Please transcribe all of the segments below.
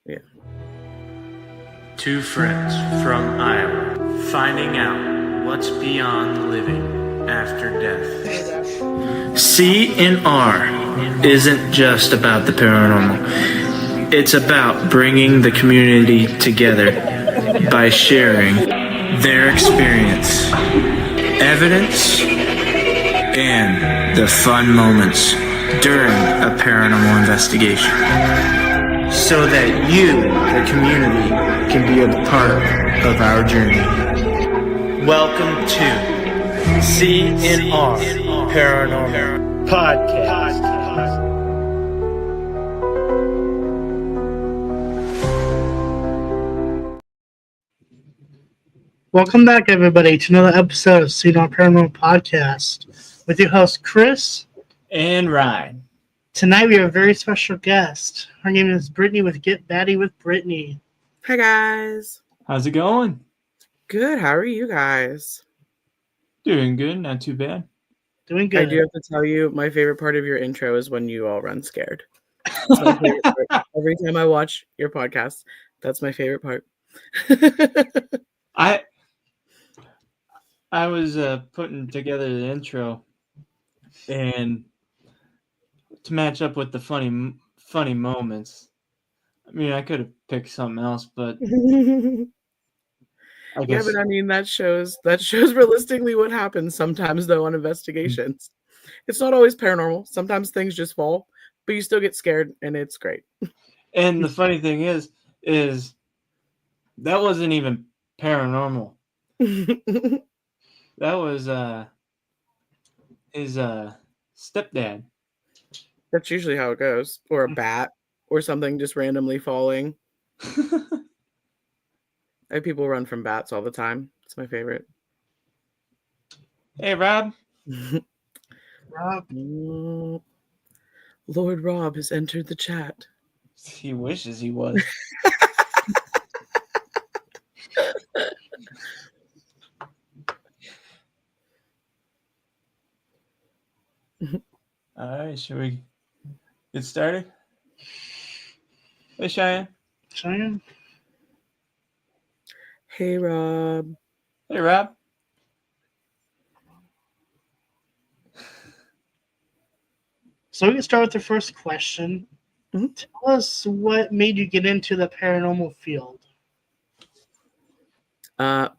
Yeah. Two friends from Iowa finding out what's beyond living after death. C&R isn't just about the paranormal. It's about bringing the community together by sharing their experience, evidence, and the fun moments during a paranormal investigation, so that you, the community, can be a part of our journey. Welcome to C&R Paranormal Podcast. Welcome back, everybody, to another episode of C&R Paranormal Podcast with your host, Chris and Ryne. Tonight, we have a very special guest. Her name is Brittany with Get Batty with Brittany. Hi, guys. How's it going? Good. How are you guys? Doing good. Not too bad. Doing good. I do have to tell you, my favorite part of your intro is when you all run scared. It's my favorite part. Every time I watch your podcast, that's my favorite part. I was putting together the intro, and to match up with the funny moments. I mean, I could have picked something else, but I guess. Yeah, but I mean that shows realistically what happens sometimes though on investigations. It's not always paranormal. Sometimes things just fall, but you still get scared, and it's great. And the funny thing is that wasn't even paranormal. That was his stepdad. That's usually how it goes. Or a bat or something just randomly falling. I have people run from bats all the time. It's my favorite. Hey, Rob. Rob. Lord Rob has entered the chat. He wishes he was. All right, should we get started? Hey, Cheyenne. Cheyenne. Hey, Rob. Hey, Rob. So we can start with the first question. Mm-hmm. Tell us what made you get into the paranormal field.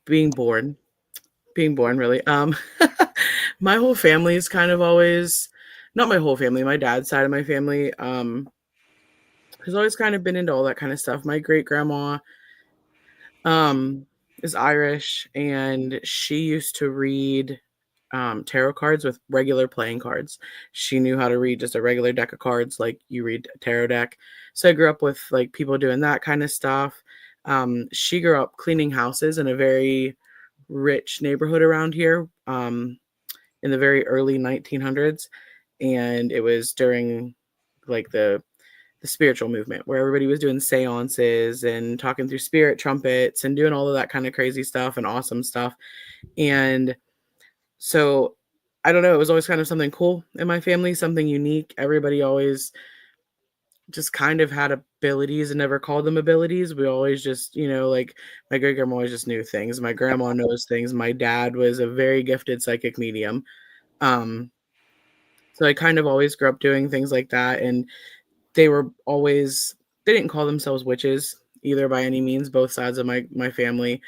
Being born, really. My whole family is kind of always, not my whole family, my dad's side of my family, has always kind of been into all that kind of stuff. My great grandma, is Irish, and she used to read tarot cards with regular playing cards. She knew how to read just a regular deck of cards like you read a tarot deck. So I grew up with like people doing that kind of stuff. She grew up cleaning houses in a very rich neighborhood around here in the very early 1900s, and it was during like the spiritual movement where everybody was doing seances and talking through spirit trumpets and doing all of that kind of crazy stuff and awesome stuff. And so I don't know, it was always kind of something cool in my family, something unique. Everybody always just kind of had abilities and never called them abilities. We always just, like my great grandma always just knew things. My grandma knows things. My dad was a very gifted psychic medium. So I kind of always grew up doing things like that. And they didn't call themselves witches either by any means, both sides of my family.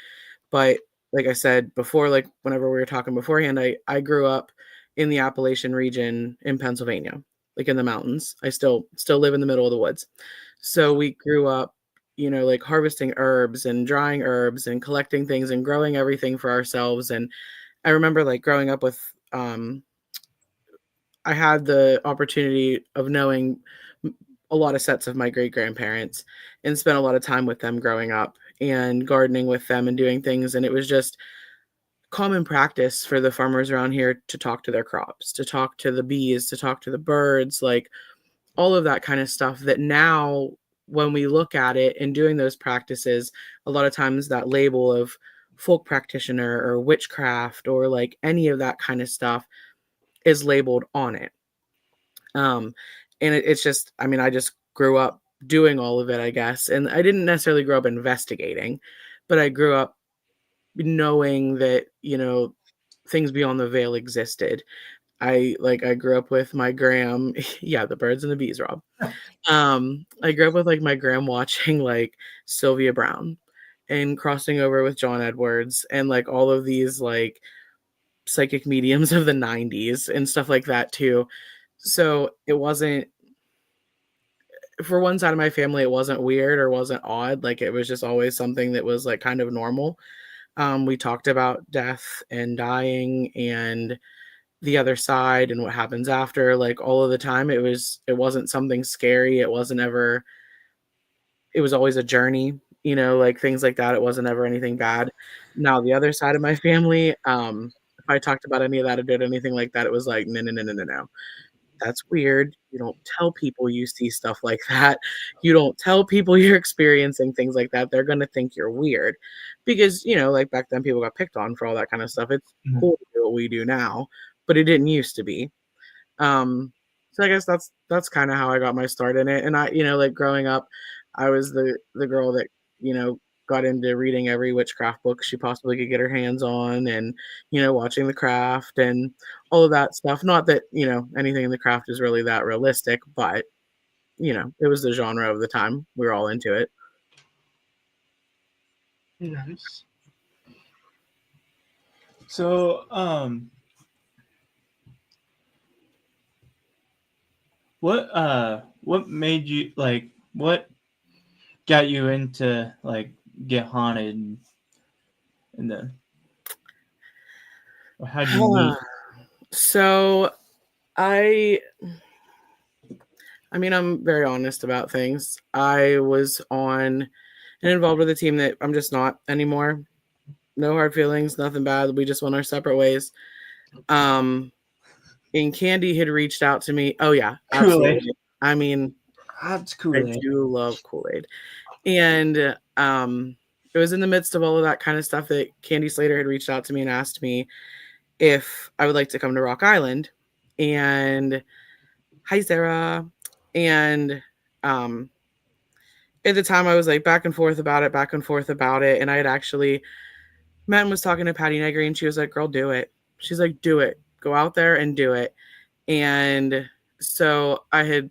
But like I said before, like whenever we were talking beforehand, I grew up in the Appalachian region in Pennsylvania, like in the mountains. I still live in the middle of the woods. So we grew up, like harvesting herbs and drying herbs and collecting things and growing everything for ourselves. And I remember like growing up with, I had the opportunity of knowing a lot of sets of my great grandparents and spent a lot of time with them growing up and gardening with them and doing things. And it was just common practice for the farmers around here to talk to their crops, to talk to the bees, to talk to the birds, like all of that kind of stuff that now when we look at it and doing those practices, a lot of times that label of folk practitioner or witchcraft or like any of that kind of stuff is labeled on it. And it's just, I mean, I just grew up doing all of it, I guess. And I didn't necessarily grow up investigating, but I grew up knowing that, things beyond the veil existed. I grew up with my gram. Yeah, the birds and the bees, Rob. I grew up with like my gram watching like Sylvia Brown and crossing over with John Edwards and like all of these like psychic mediums of the 90s and stuff like that too. So it wasn't, for one side of my family, it wasn't weird or wasn't odd. Like it was just always something that was like kind of normal. We talked about death and dying and the other side and what happens after, like all of the time. It wasn't something scary. It wasn't ever, it was always a journey, like things like that. It wasn't ever anything bad. Now the other side of my family, if I talked about any of that or did anything like that, it was like, no, no, no, no, no, no. That's weird. You don't tell people you see stuff like that. You don't tell people you're experiencing things like that. They're going to think you're weird because, like back then people got picked on for all that kind of stuff. It's cool to do what we do now, but it didn't used to be. So I guess that's kind of how I got my start in it. And I, like growing up, I was the girl that, got into reading every witchcraft book she possibly could get her hands on and, watching The Craft and all of that stuff. Not that, anything in The Craft is really that realistic, but, it was the genre of the time. We were all into it. Nice. So, what made you like? What got you into like get haunted? And how did you meet? So, I mean, I'm very honest about things. I was on and involved with a team that I'm just not anymore. No hard feelings, nothing bad. We just went our separate ways. And Candy had reached out to me. Oh yeah, absolutely. Kool-Aid. I mean, That's I Kool-Aid. do love Kool-Aid. And it was in the midst of all of that kind of stuff that Candy Slater had reached out to me and asked me if I would like to come to Rock Island. And hi, Sarah. And at the time I was like back and forth about it. And I had actually met and was talking to Patty Negri and she was like, girl, do it. She's like, do it. Go out there and do it. And so I had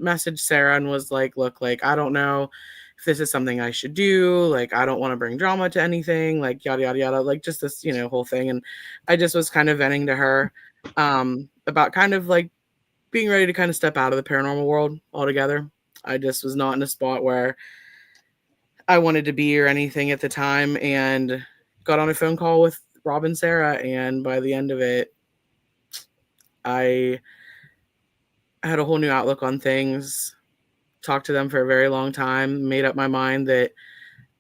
messaged Sarah and was like, look, like, I don't know if this is something I should do. Like, I don't want to bring drama to anything, like yada, yada, yada, like just this, whole thing. And I just was kind of venting to her about kind of like being ready to kind of step out of the paranormal world altogether. I just was not in a spot where I wanted to be or anything at the time and got on a phone call with Rob and Sarah. And by the end of it, I had a whole new outlook on things, talked to them for a very long time, made up my mind that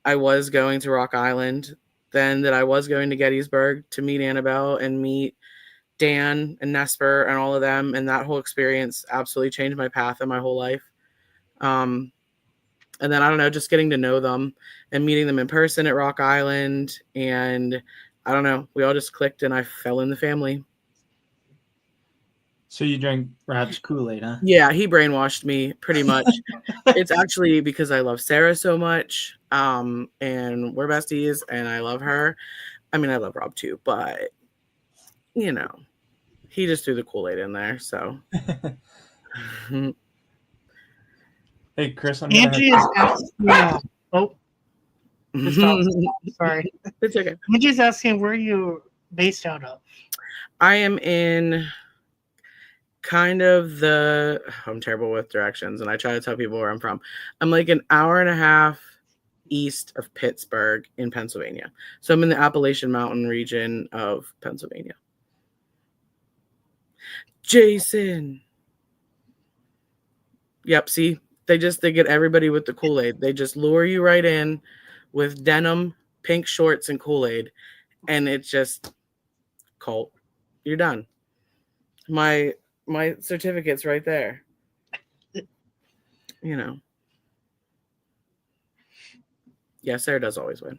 I was going to Rock Island, then that I was going to Gettysburg to meet Annabelle and meet Dan and Nesper and all of them. And that whole experience absolutely changed my path and my whole life. And then, I don't know, just getting to know them and meeting them in person at Rock Island. And I don't know, we all just clicked and I fell in the family. So you drank Rob's Kool-Aid, huh? Yeah, he brainwashed me pretty much. It's actually because I love Sarah so much. And we're besties and I love her. I mean, I love Rob too, but he just threw the Kool-Aid in there. So Hey, Chris, I'm Angie is asking. Oh, sorry. It's okay. Angie's asking where you based out of. I am in kind of I'm terrible with directions and I try to tell people where I'm from. I'm like an hour and a half east of Pittsburgh in Pennsylvania. So I'm in the Appalachian Mountain region of Pennsylvania. Jason. Yep, see, they get everybody with the Kool-Aid. They just lure you right in with denim, pink shorts, and Kool-Aid. And it's just cult. You're done. My certificate's right there. Yeah, Sarah does always win.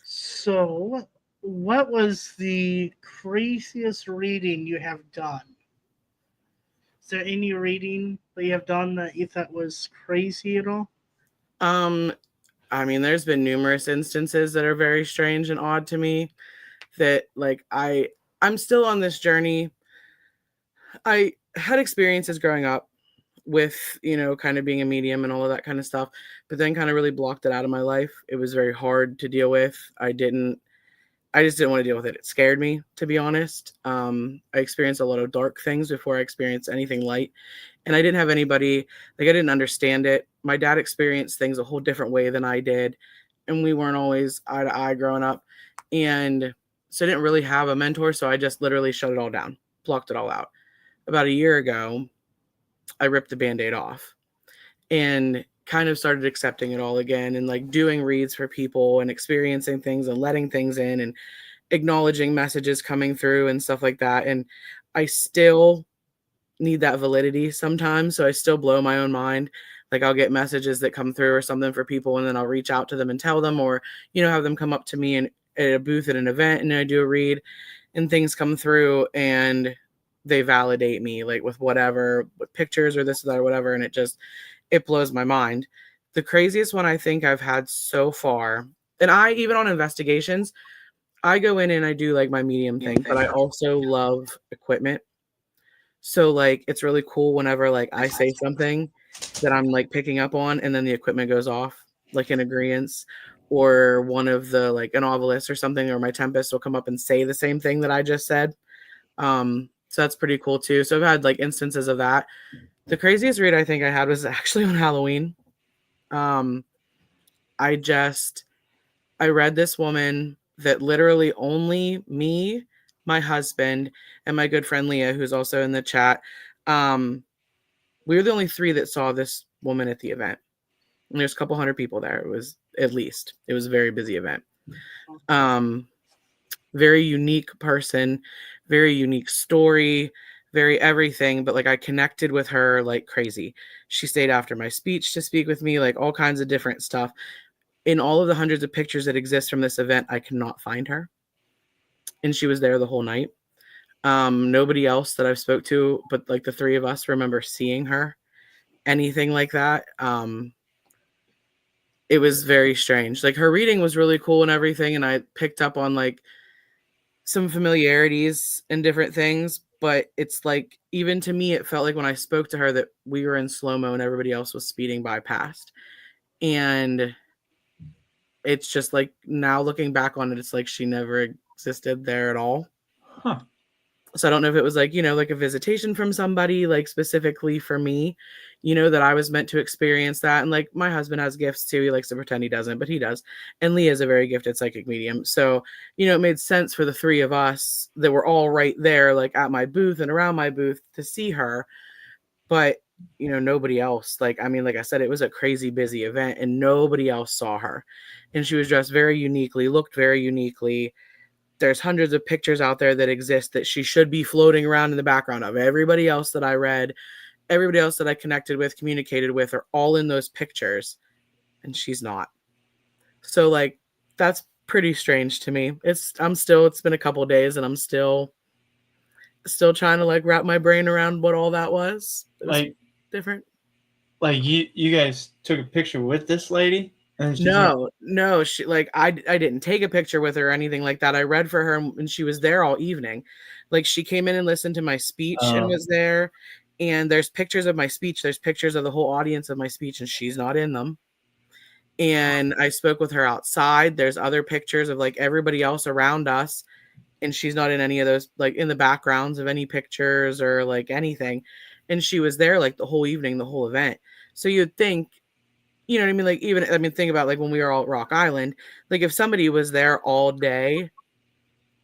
So, what was the craziest reading you have done? Is there any reading that you have done that you thought was crazy at all? I mean, there's been numerous instances that are very strange and odd to me that like I'm still on this journey. I had experiences growing up with, kind of being a medium and all of that kind of stuff, but then kind of really blocked it out of my life. It was very hard to deal with. I just didn't want to deal with it. It scared me, to be honest. I experienced a lot of dark things before I experienced anything light. And I didn't have anybody, like, I didn't understand it. My dad experienced things a whole different way than I did. And we weren't always eye to eye growing up. And so I didn't really have a mentor. So I just literally shut it all down, blocked it all out. About a year ago, I ripped the Band-Aid off and kind of started accepting it all again and like doing reads for people and experiencing things and letting things in and acknowledging messages coming through and stuff like that. And I still need that validity sometimes. So I still blow my own mind. Like I'll get messages that come through or something for people, and then I'll reach out to them and tell them, or, have them come up to me and at a booth at an event and I do a read and things come through and they validate me like with whatever, with pictures or this or that or whatever. And it blows my mind. The craziest one I think I've had so far, and I, even on investigations, I go in and I do like my medium thing, but I also love equipment. So like, it's really cool whenever like I say something that I'm like picking up on and then the equipment goes off like in agreement, or one of the like an novelist or something, or my tempest will come up and say the same thing that I just said. So that's pretty cool too. So I've had like instances of that. The craziest read I think I had was actually on Halloween. I read this woman that literally only me, my husband, and my good friend Leah, who's also in the chat, we were the only three that saw this woman at the event. And there's a couple hundred people there. It was a very busy event. Very unique person, very unique story, very everything, but like I connected with her like crazy. She stayed after my speech to speak with me, like all kinds of different stuff. In all of the hundreds of pictures that exist from this event, I cannot find her. And she was there the whole night. Nobody else that I've spoke to, but like the three of us, remember seeing her, anything like that. It was very strange. Like her reading was really cool and everything. And I picked up on like some familiarities and different things, but it's like, even to me, it felt like when I spoke to her that we were in slow-mo and everybody else was speeding by past. And it's just like, now looking back on it, it's like she never existed there at all. Huh. So I don't know if it was like, like a visitation from somebody, like specifically for me, that I was meant to experience that. And like my husband has gifts too. He likes to pretend he doesn't, but he does. And Leah is a very gifted psychic medium. So, it made sense for the three of us that were all right there, like at my booth and around my booth to see her. But, nobody else. Like, I mean, like I said, it was a crazy busy event and nobody else saw her. And she was dressed very uniquely, looked very uniquely. There's hundreds of pictures out there that exist that she should be floating around in the background of. Everybody else that I read, everybody else that I connected with, communicated with, are all in those pictures, and she's not. So like, that's pretty strange to me. It's been a couple of days and I'm still trying to like wrap my brain around what all that was. It was like different. Like you guys took a picture with this lady? No, she like I didn't take a picture with her or anything like that. I read for her and she was there all evening. Like she came in and listened to my speech and was there. And there's pictures of my speech. There's pictures of the whole audience of my speech and she's not in them. And I spoke with her outside. There's other pictures of like everybody else around us. And she's not in any of those, like in the backgrounds of any pictures or like anything. And she was there like the whole evening, the whole event. So you'd think, you know what I mean? Like, think about like when we were all at Rock Island, like if somebody was there all day,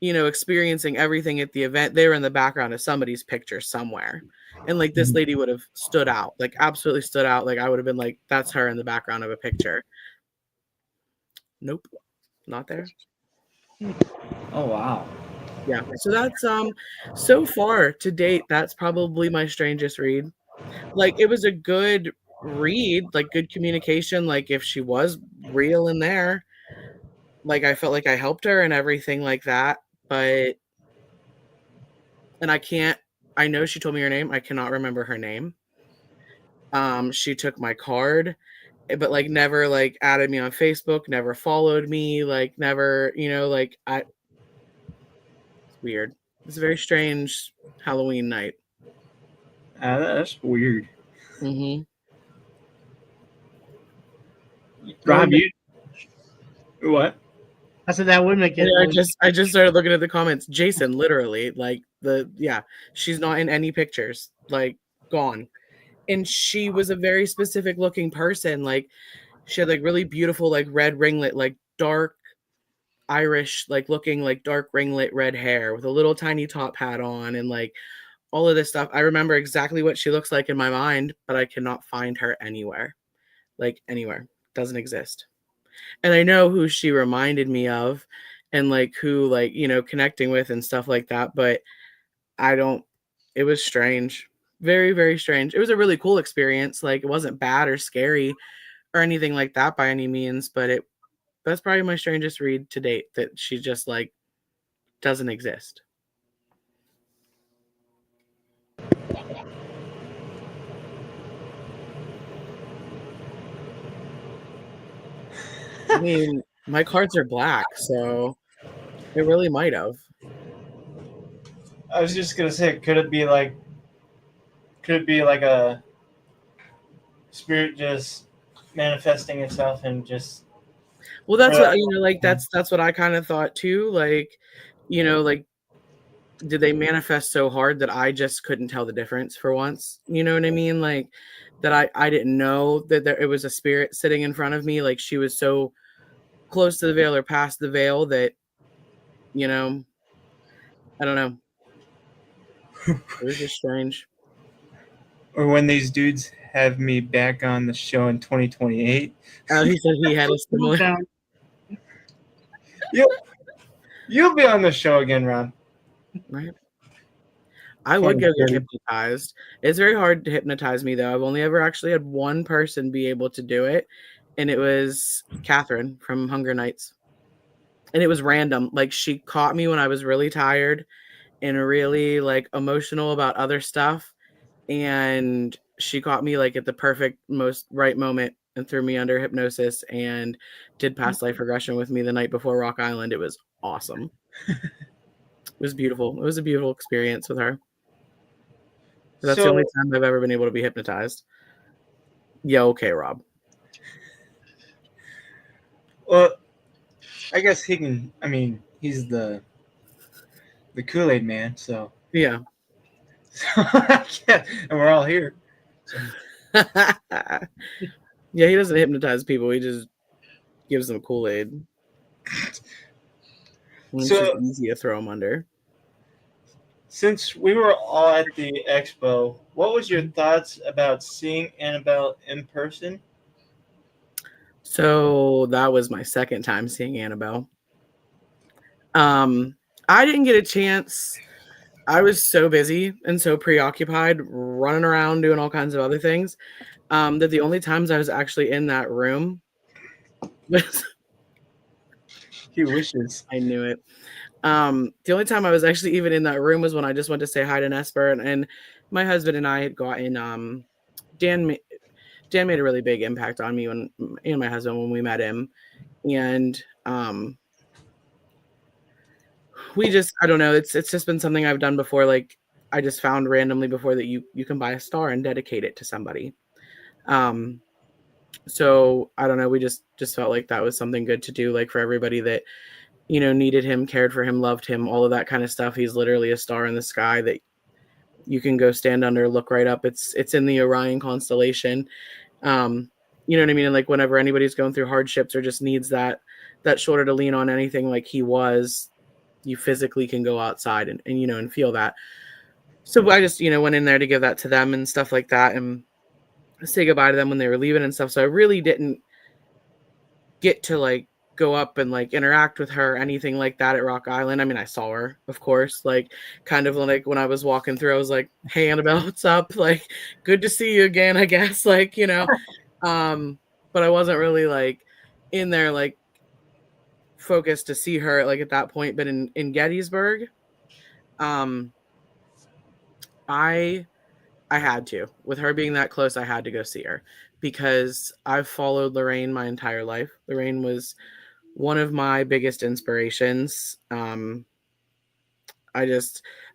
experiencing everything at the event, they were in the background of somebody's picture somewhere. And like this lady would have stood out, like absolutely stood out. Like I would have been like, that's her in the background of a picture. Nope, not there. Oh, wow. Yeah. So that's, so far to date, that's probably my strangest read. Like it was a good read, like good communication. Like if she was real in there, like I felt like I helped her and everything like that. And I can't I know she told me her name. I cannot remember her name. She took my card, but like never like added me on Facebook, never followed me, like never, like it's weird. It's a very strange Halloween night. That's weird. Mm-hmm. Rob, you what? I said that would make it. Yeah, I just started looking at the comments. Jason, literally, like she's not in any pictures, like gone. And she was a very specific looking person. Like she had like really beautiful, like red ringlet, like dark Irish, like looking like dark ringlet red hair with a little tiny top hat on and like all of this stuff. I remember exactly what she looks like in my mind, but I cannot find her anywhere. Like anywhere. Doesn't exist. And I know who she reminded me of and like who like, connecting with and stuff like that, but it was strange. Very, very strange. It was a really cool experience. Like it wasn't bad or scary or anything like that by any means, but that's probably my strangest read to date, that she just like doesn't exist. I mean, my cards are black, so it really might have. I was just gonna say, could it be like a spirit just manifesting itself and just? Well, that's what like that's what I kind of thought too. Like, like did they manifest so hard that I just couldn't tell the difference for once? You know what I mean? Like that I didn't know that it was a spirit sitting in front of me. Like she was so close to the veil or past the veil that, I don't know. It was just strange. Or when these dudes have me back on the show in 2028. He said he had a similar. You'll be on the show again, Ron. Right. I would go get hypnotized. It's very hard to hypnotize me, though. I've only ever actually had one person be able to do it, and it was Catherine from Hunger Nights. And it was random. Like she caught me when I was really tired and really like emotional about other stuff, and she caught me like at the perfect, most right moment and threw me under hypnosis and did past life regression with me the night before Rock Island. It was awesome. It was beautiful. It was a beautiful experience with her. That's the only time I've ever been able to be hypnotized. Yeah, okay, Rob. Well, I guess he can. I mean, he's the Kool-Aid man, so yeah. And we're all here. So. Yeah, he doesn't hypnotize people. He just gives them Kool-Aid. It's just easy to throw them under. Since we were all at the expo, what was your thoughts about seeing Annabelle in person? So that was my second time seeing Annabelle. I didn't get a chance. I was so busy and so preoccupied running around doing all kinds of other things that the only times I was actually in that room was He wishes. I knew it. The only time I was actually even in that room was when I just went to say hi to Nesper, and my husband and I had gotten Dan made a really big impact on me and my husband when we met him, and we just, I don't know, it's just been something I've done before. Like I just found randomly before that you can buy a star and dedicate it to somebody. So I don't know, we just felt like that was something good to do, like for everybody that needed him, cared for him, loved him, all of that kind of stuff. He's literally a star in the sky that you can go stand under, look right up. It's in the Orion constellation. You know what I mean? And like whenever anybody's going through hardships or just needs that shoulder to lean on, anything like he was, you physically can go outside and feel that. So I just, went in there to give that to them and stuff like that and say goodbye to them when they were leaving and stuff. So I really didn't get to like go up and like interact with her, anything like that at Rock Island. I mean, I saw her, of course, like kind of like when I was walking through, I was like, hey, Annabelle, what's up? Like, good to see you again, I guess. Like, but I wasn't really like in there, like focused to see her like at that point. But in Gettysburg, I had to. With her being that close, I had to go see her because I've followed Lorraine my entire life. Lorraine was one of my biggest inspirations. I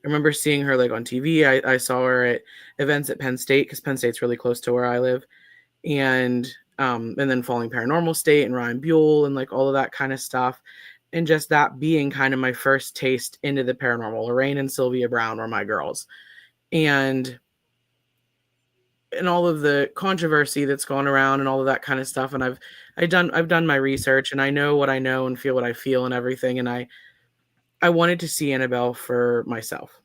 remember seeing her like on TV. I saw her at events at Penn State because Penn State's really close to where I live, and then following Paranormal State and Ryan Buell and like all of that kind of stuff, and just that being kind of my first taste into the paranormal. Lorraine and Sylvia Brown were my girls, and all of the controversy that's gone around and all of that kind of stuff. And I've done my research and I know what I know and feel what I feel and everything. And I wanted to see Annabelle for myself.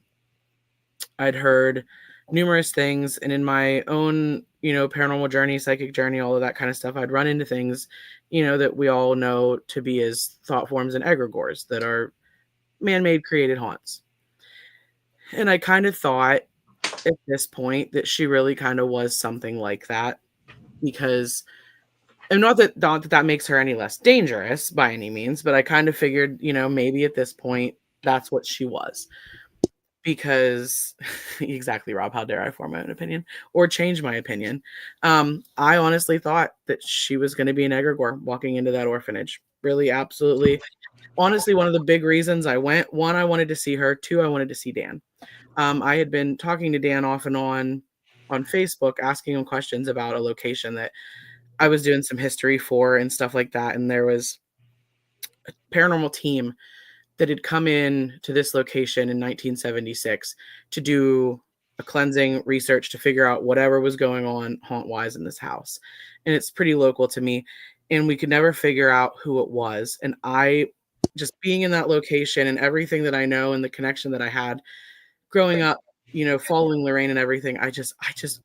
I'd heard numerous things, and in my own, paranormal journey, psychic journey, all of that kind of stuff, I'd run into things, that we all know to be as thought forms and egregores that are man-made created haunts. And I kind of thought at this point that she really kind of was something like that, because, and not that makes her any less dangerous by any means, but I kind of figured, maybe at this point that's what she was. Because exactly, Rob, how dare I form my own opinion or change my opinion? I honestly thought that she was going to be an egregore walking into that orphanage. Really, absolutely. Honestly, one of the big reasons I went, one, I wanted to see her. Two, I wanted to see Dan. I had been talking to Dan off and on Facebook, asking him questions about a location that I was doing some history for and stuff like that. And there was a paranormal team that had come in to this location in 1976 to do a cleansing research to figure out whatever was going on haunt-wise in this house. And it's pretty local to me. And we could never figure out who it was. And I, just being in that location and everything that I know and the connection that I had growing up, following Lorraine and everything, I just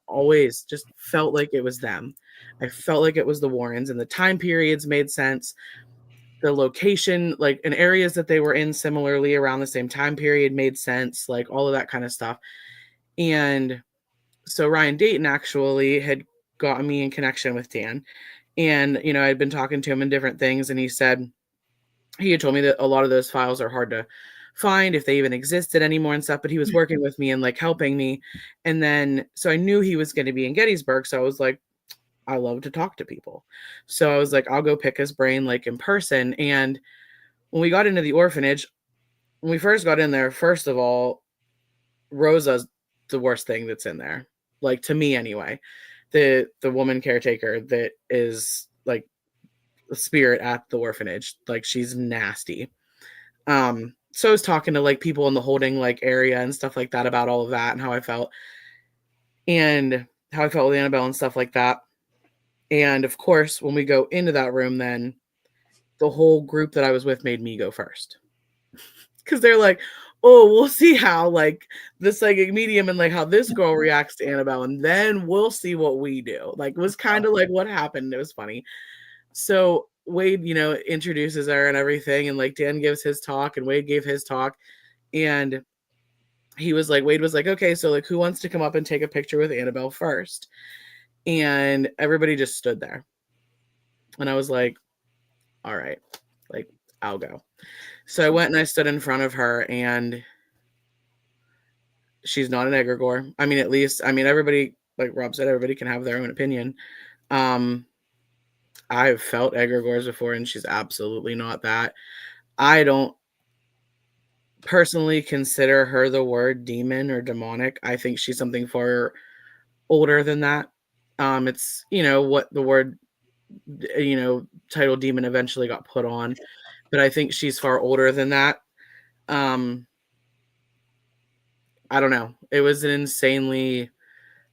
always just felt like it was them. I felt like it was the Warrens, and the time periods made sense. The location, like in areas that they were in similarly around the same time period, made sense, like all of that kind of stuff. And so Ryan Dayton actually had gotten me in connection with Dan. And, I'd been talking to him in different things, and he had told me that a lot of those files are hard to find if they even existed anymore and stuff, but he was working with me and like helping me. And then, so I knew he was going to be in Gettysburg. So I was like, I love to talk to people. So I was like, I'll go pick his brain like in person. And when we got into the orphanage, when we first got in there, first of all, Rosa's the worst thing that's in there. Like, to me anyway, the woman caretaker that is like the spirit at the orphanage, like she's nasty. So I was talking to like people in the holding like area and stuff like that about all of that and how I felt with Annabelle and stuff like that. And of course, when we go into that room, then the whole group that I was with made me go first. Because they're like, oh, we'll see how like the psychic medium and like how this girl reacts to Annabelle, and then we'll see what we do. Like, it was kind of like what happened. It was funny. So Wade, introduces her and everything, and like Dan gives his talk and Wade gave his talk. And Wade was like, okay, so like who wants to come up and take a picture with Annabelle first? And everybody just stood there. And I was like, all right, like, I'll go. So I went and I stood in front of her, and she's not an egregore. Everybody, like Rob said, everybody can have their own opinion. I've felt egregores before, and she's absolutely not that. I don't personally consider her the word demon or demonic. I think she's something far older than that. It's, what the word, title demon eventually got put on, but I think she's far older than that. I don't know. It was an insanely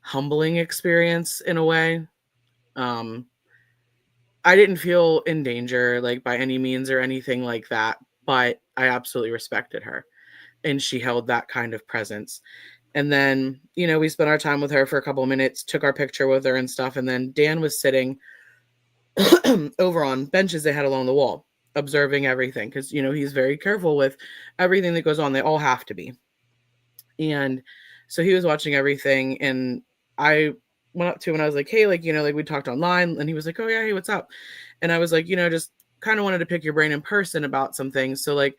humbling experience in a way. I didn't feel in danger, like by any means or anything like that, but I absolutely respected her, and she held that kind of presence. And then, we spent our time with her for a couple of minutes, took our picture with her and stuff. And then Dan was sitting over on benches they had along the wall, observing everything. Cause he's very careful with everything that goes on. They all have to be. And so he was watching everything, and I went up to him and I was like, hey, like, like we talked online, and he was like, oh yeah, hey, what's up? And I was like, just kind of wanted to pick your brain in person about some things. So like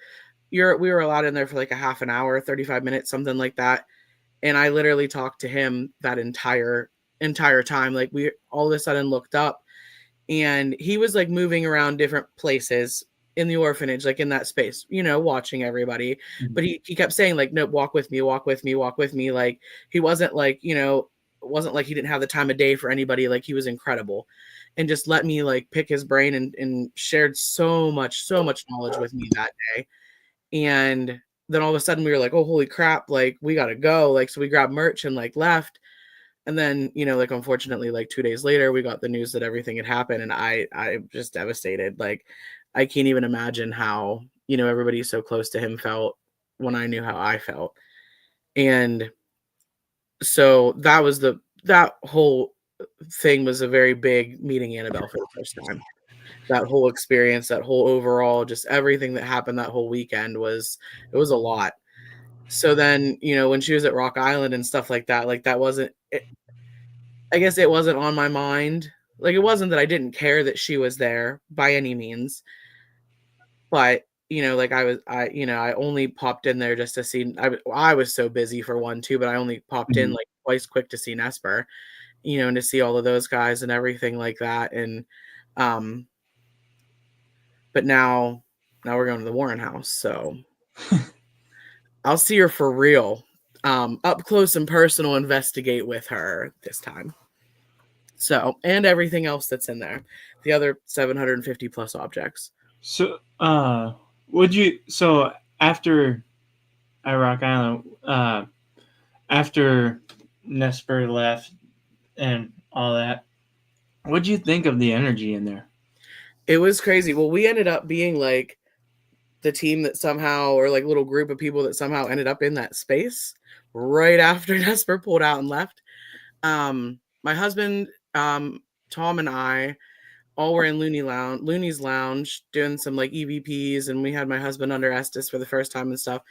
we were allowed in there for like a half an hour, 35 minutes, something like that. And I literally talked to him that entire time. Like, we all of a sudden looked up, and he was like moving around different places in the orphanage, like in that space, watching everybody. But he kept saying, like, no, walk with me, walk with me, walk with me. Like, he wasn't like, it wasn't like he didn't have the time of day for anybody. Like, he was incredible, and just let me like pick his brain, and shared so much knowledge with me that day. And then all of a sudden we were like, oh, holy crap, like, we gotta go. Like, so we grabbed merch and like left. And then, like, unfortunately, like 2 days later, we got the news that everything had happened. And I'm just devastated. Like, I can't even imagine how, everybody so close to him felt when I knew how I felt. And so that whole thing was a very big meeting Annabelle for the first time. That whole experience, that whole overall, just everything that happened that whole weekend was a lot. So then, when she was at Rock Island and stuff like that, like, that wasn't it, I guess it wasn't on my mind. Like, it wasn't that I didn't care that she was there by any means, but like, I only popped in there just to see. I was so busy for one too, but I only popped in like twice quick to see Nesper, and to see all of those guys and everything like that. And but now we're going to the Warren house, so I'll see her for real, up close and personal, investigate with her this time. So, and everything else that's in there, the other 750 plus objects. So, after Rock Island, after Nesper left and all that, what'd you think of the energy in there? It was crazy. Well, we ended up being like the team that somehow, or like little group of people that somehow ended up in that space right after Nesper pulled out and left. My husband, Tom, and I all were in Looney's Lounge doing some like EVPs, and we had my husband under Estes for the first time and stuff.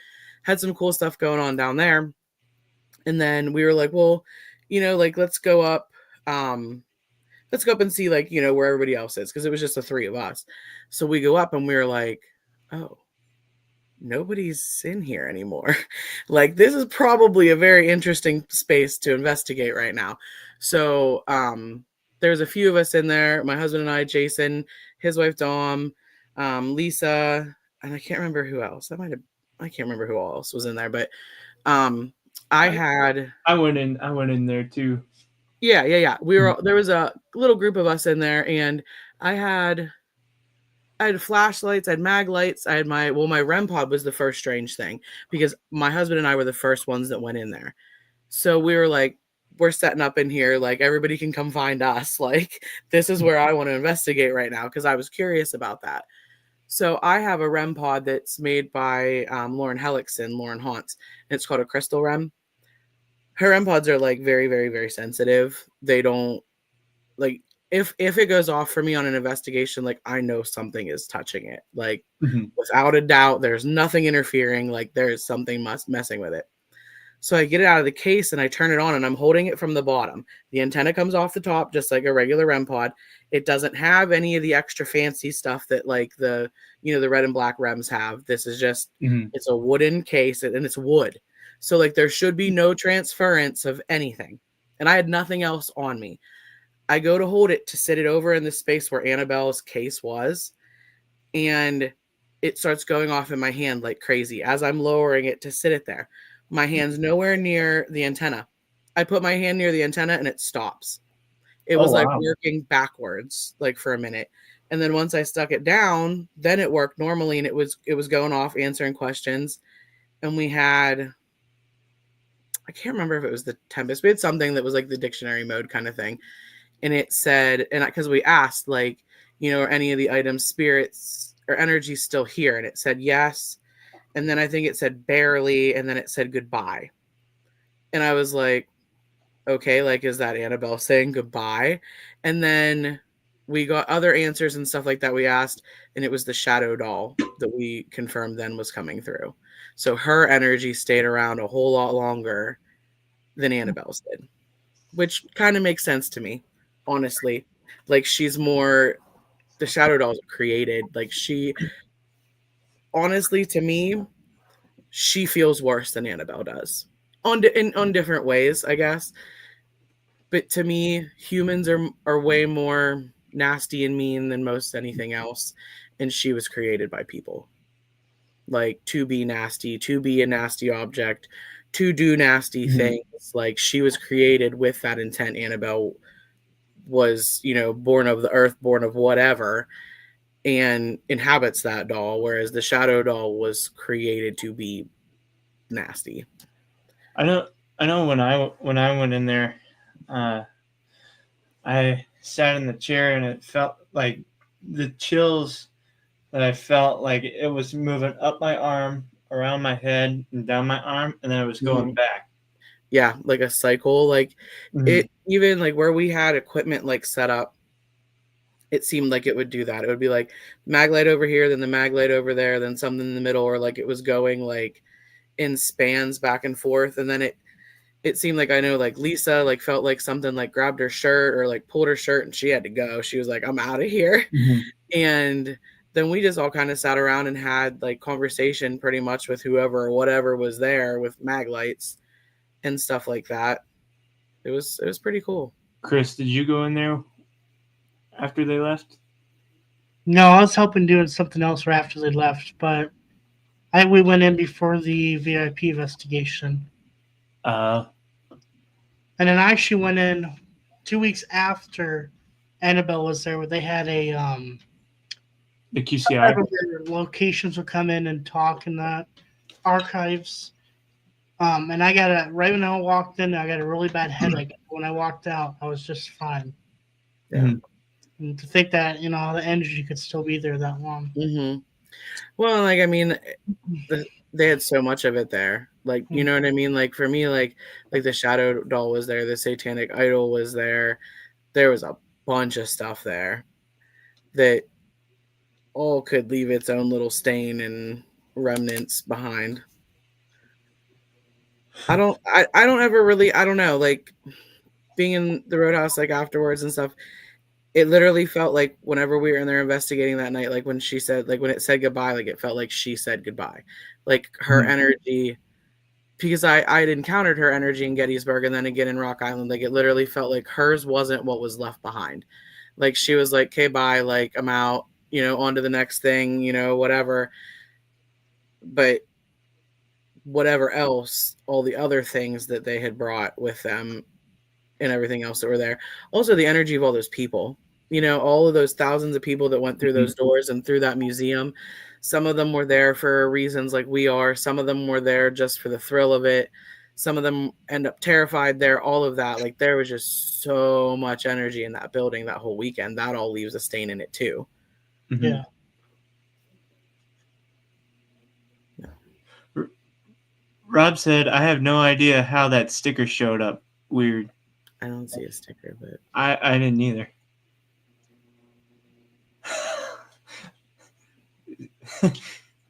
Had some cool stuff going on down there. And then we were like, well, like, let's go up and see, like, where everybody else is, because it was just the three of us. So we go up and we were like, oh, nobody's in here anymore. Like, this is probably a very interesting space to investigate right now. So there's a few of us in there, my husband and I, Jason, his wife Dom, Lisa, and I can't remember who else. I can't remember who else was in there, but I went in there too. Yeah. There was a little group of us in there, and I had flashlights, I had mag lights, I had my REM pod was the first strange thing, because my husband and I were the first ones that went in there. So we were like, we're setting up in here, like, everybody can come find us. Like, this is where I want to investigate right now, because I was curious about that. So I have a REM pod that's made by Lauren Hellickson, Lauren Haunts, and it's called a crystal REM. Her REM pods are like very, very, very sensitive. They don't, like, if it goes off for me on an investigation, like, I know something is touching it. Like, without a doubt, there's nothing interfering. Like, there's something messing with it. So I get it out of the case and I turn it on, and I'm holding it from the bottom. The antenna comes off the top, just like a regular REM pod. It doesn't have any of the extra fancy stuff that, like, the red and black REMs have. This is just, it's a wooden case, and it's wood. So, like, there should be no transference of anything. And I had nothing else on me. I go to hold it to sit it over in the space where Annabelle's case was, and it starts going off in my hand like crazy as I'm lowering it to sit it there. My hand's nowhere near the antenna. I put my hand near the antenna and it stops. It was like working backwards, like, for a minute. And then once I stuck it down, then it worked normally, and it was going off answering questions. And we had, I can't remember if it was the Tempest. We had something that was like the dictionary mode kind of thing. And it said, and because we asked, like, are any of the items, spirits or energy still here? And it said yes. And then I think it said barely, and then it said goodbye. And I was like, okay, like, is that Annabelle saying goodbye? And then we got other answers and stuff like that we asked, and it was the shadow doll that we confirmed then was coming through. So her energy stayed around a whole lot longer than Annabelle's did, which kind of makes sense to me, honestly. Like, she's more, the shadow dolls are created. Like, she, honestly, to me, she feels worse than Annabelle does. on different ways, I guess. But to me, humans are way more nasty and mean than most anything else, and she was created by people. Like, to be nasty, to be a nasty object, to do nasty things. Like, she was created with that intent. Annabelle was, born of the earth, born of whatever, and inhabits that doll, whereas the shadow doll was created to be nasty. I know when I went in there, I sat in the chair and it felt like the chills that I felt, like it was moving up my arm, around my head, and down my arm, and then it was going back. Yeah, like a cycle. Like it, even like where we had equipment like set up, it seemed like it would do that. It would be like mag light over here, then the mag light over there, then something in the middle, or like it was going like in spans back and forth. And then it seemed like, I know, like Lisa like felt like something like grabbed her shirt or like pulled her shirt and she had to go. She was like, I'm out of here. And then we just all kind of sat around and had like conversation pretty much with whoever or whatever was there with mag lights and stuff like that. It was pretty cool. Chris, did you go in there after they left? No, I was helping doing something else right after they left, but we went in before the VIP investigation. And then I actually went in 2 weeks after Annabelle was there, where they had a the QCI locations would come in and talk in the archives. And I got right when I walked in, I got a really bad headache. When I walked out, I was just fine. Yeah. And to think that, the energy could still be there that long. Well, like, I mean, they had so much of it there. Like, you know what I mean? Like, for me, like the shadow doll was there. The satanic idol was there. There was a bunch of stuff there that all could leave its own little stain and remnants behind. I don't ever really, I don't know, like being in the Roadhouse, like afterwards and stuff, it literally felt like whenever we were in there investigating that night, like when she said, like when it said goodbye, like it felt like she said goodbye. Like her energy, because I had encountered her energy in Gettysburg and then again in Rock Island, like it literally felt like hers wasn't what was left behind. Like she was like, okay, bye, like I'm out, on to the next thing, whatever. But whatever else, all the other things that they had brought with them and everything else that were there. Also the energy of all those people, all of those thousands of people that went through those doors and through that museum. Some of them were there for reasons like we are. Some of them were there just for the thrill of it. Some of them end up terrified there, all of that. Like there was just so much energy in that building that whole weekend. That all leaves a stain in it too. Yeah. Rob said, I have no idea how that sticker showed up. Weird. I don't see a sticker, but I didn't either.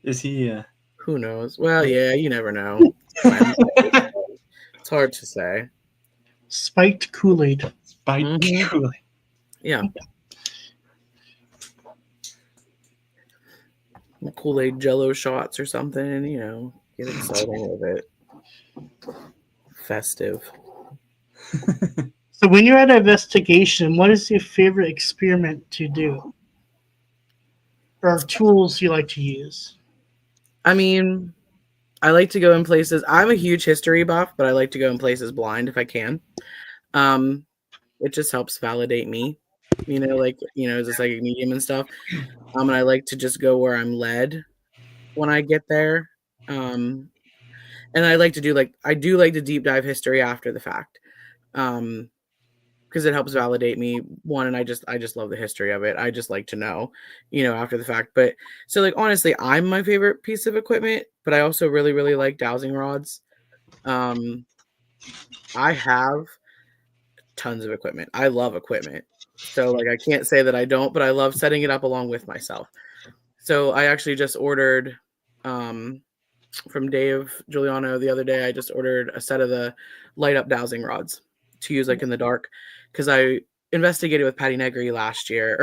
Is he who knows? Well, yeah, you never know. It's hard to say. Spiked Kool-Aid. Kool-Aid. Yeah. Kool-Aid Jello shots or something, get exciting with it. Festive. So when you're at an investigation, what is your favorite experiment to do? Or tools you like to use? I mean, I like to go in places. I'm a huge history buff, but I like to go in places blind if I can. It just helps validate me, as a psychic medium and stuff. And I like to just go where I'm led when I get there. And I like to do I do like to deep dive history after the fact. Because it helps validate me, one, and I just love the history of it. I just like to know, after the fact. But so like honestly, I'm my favorite piece of equipment, but I also really, really like dowsing rods. I have tons of equipment. I love equipment. So like I can't say that I don't, but I love setting it up along with myself. So I actually just ordered from Dave Giuliano the other day, I just ordered a set of the light up dowsing rods to use like in the dark, because I investigated with Patty Negri last June,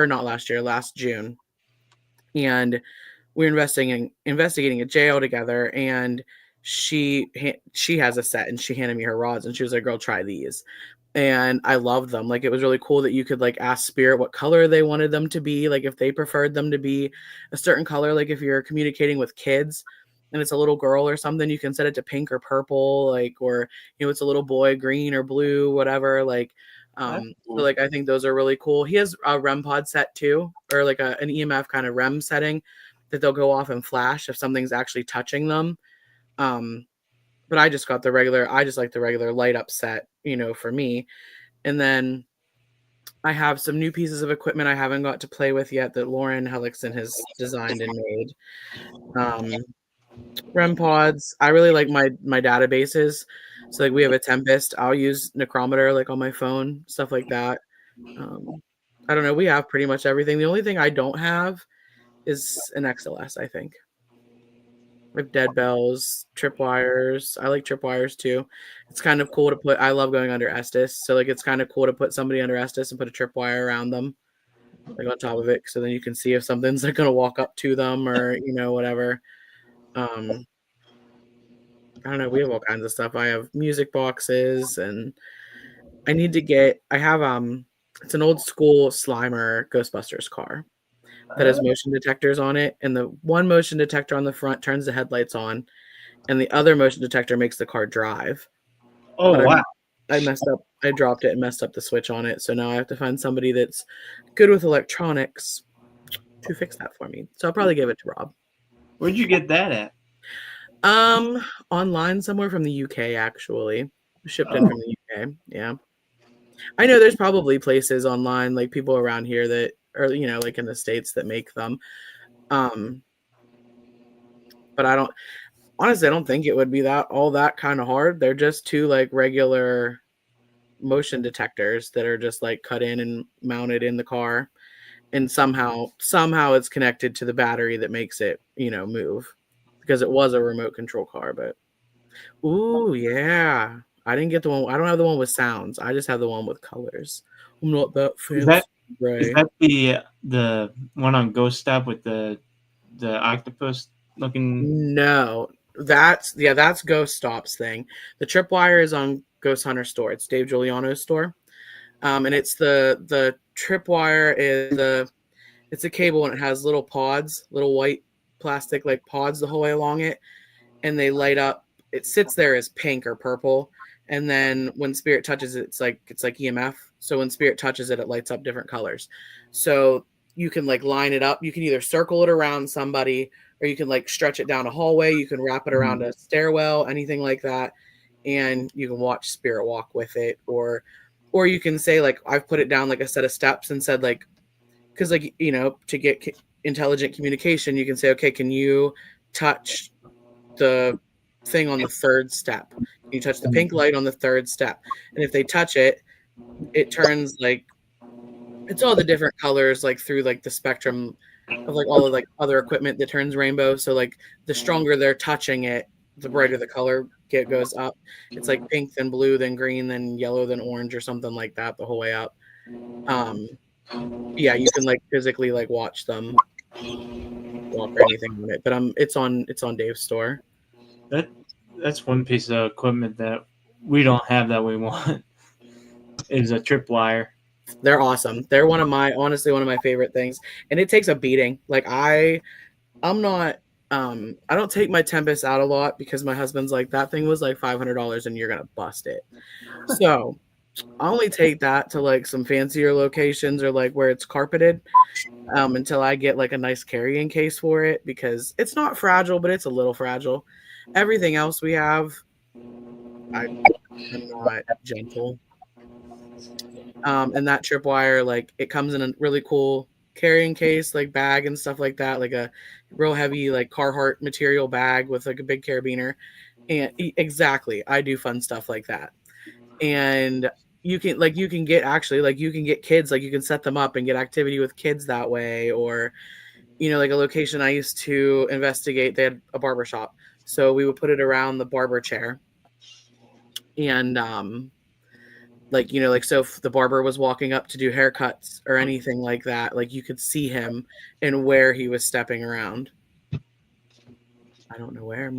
and we were investigating a jail together, and she has a set, and she handed me her rods, and she was like, "Girl, try these." And I loved them. Like, it was really cool that you could like ask spirit what color they wanted them to be, like if they preferred them to be a certain color. Like if you're communicating with kids and it's a little girl or something, you can set it to pink or purple, like, or it's a little boy, green or blue, whatever. Like That's so cool. like I think those are really cool. He has a REM pod set too, or like an EMF kind of REM setting that they'll go off and flash if something's actually touching them. But I just like the regular light up set, for me. And then I have some new pieces of equipment I haven't got to play with yet that Lauren Hellickson has designed and made. REM pods. I really like my databases. So like we have a Tempest. I'll use Necrometer like on my phone, stuff like that. I don't know. We have pretty much everything. The only thing I don't have is an XLS, I think. We have dead bells, tripwires. I like tripwires too. It's kind of cool to put. I love going under Estes, so like it's kind of cool to put somebody under Estes and put a tripwire around them, like on top of it, so then you can see if something's like gonna walk up to them or whatever. I don't know. We have all kinds of stuff. I have music boxes, and I need to get. I have it's an old school Slimer Ghostbusters car that has motion detectors on it, and the one motion detector on the front turns the headlights on, and the other motion detector makes the car drive. Oh, But wow. I messed up. I dropped it and messed up the switch on it, so now I have to find somebody that's good with electronics to fix that for me. So I'll probably give it to Rob. Where'd you get that at? Online somewhere from the UK, actually. Shipped in from the UK. Yeah. I know there's probably places online, like people around here that are, like in the States that make them. But I don't think it would be all that kind of hard. They're just two like regular motion detectors that are just like cut in and mounted in the car. And somehow it's connected to the battery that makes it, move, because it was a remote control car. But ooh, yeah. I didn't get the one. I don't have the one with sounds. I just have the one with colors. I'm not that fancy. Is that the one on Ghost Stop with the octopus looking? No, that's Ghost Stop's thing. The tripwire is on Ghost Hunter store. It's Dave Giuliano's store. And it's the tripwire it's a cable, and it has little pods, little white plastic like pods the whole way along it, and they light up. It sits there as pink or purple, and then when spirit touches it, it's like EMF. So when spirit touches it, it lights up different colors. So you can like line it up. You can either circle it around somebody, or you can like stretch it down a hallway. You can wrap it around a stairwell, anything like that, and you can watch spirit walk with it, or you can say like I've put it down like a set of steps and said like, because like to get intelligent communication, you can say, okay, can you touch the thing on the third step? You touch the pink light on the third step, and if they touch it, it turns like it's all the different colors like through like the spectrum of like all of like other equipment that turns rainbow. So like the stronger they're touching it, the brighter the color goes up. It's like pink, then blue, then green, then yellow, then orange, or something like that the whole way up. Yeah, you can like physically like watch them walk or anything on it. But it's on Dave's store. That's one piece of equipment that we don't have that we want is a tripwire. They're awesome. They're honestly one of my favorite things. And it takes a beating. Like I'm not I don't take my Tempest out a lot because my husband's like, that thing was like $500 and you're gonna bust it. So I only take that to like some fancier locations or like where it's carpeted until I get like a nice carrying case for it, because it's not fragile, but it's a little fragile. Everything else we have, I'm not gentle. And that tripwire, like it comes in a really cool carrying case, like bag and stuff like that, like a real heavy like Carhartt material bag with like a big carabiner. And exactly, I do fun stuff like that. And you can get kids, like you can set them up and get activity with kids that way. Or like a location I used to investigate, they had a barber shop, so we would put it around the barber chair, and so if the barber was walking up to do haircuts or anything like that, like you could see him and where he was stepping around. I don't know where.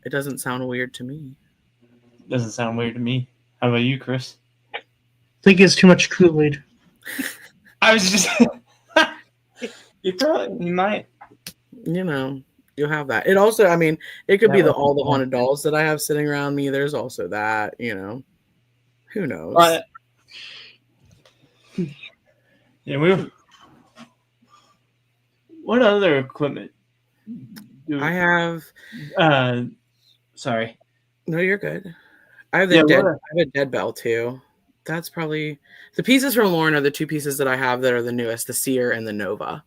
It doesn't sound weird to me. Doesn't sound weird to me. How about you, Chris? I think it's too much Kool-Aid. I was just. You might. You know, you'll have that. It also, I mean, it could be That all the was- haunted dolls that I have sitting around me. There's also that, who knows? But, yeah, what other equipment? I have. Sorry. No, you're good. I have Yeah, I have a dead bell too. That's probably the pieces from Lauren are the two pieces that I have that are the newest, the Seer and the Nova.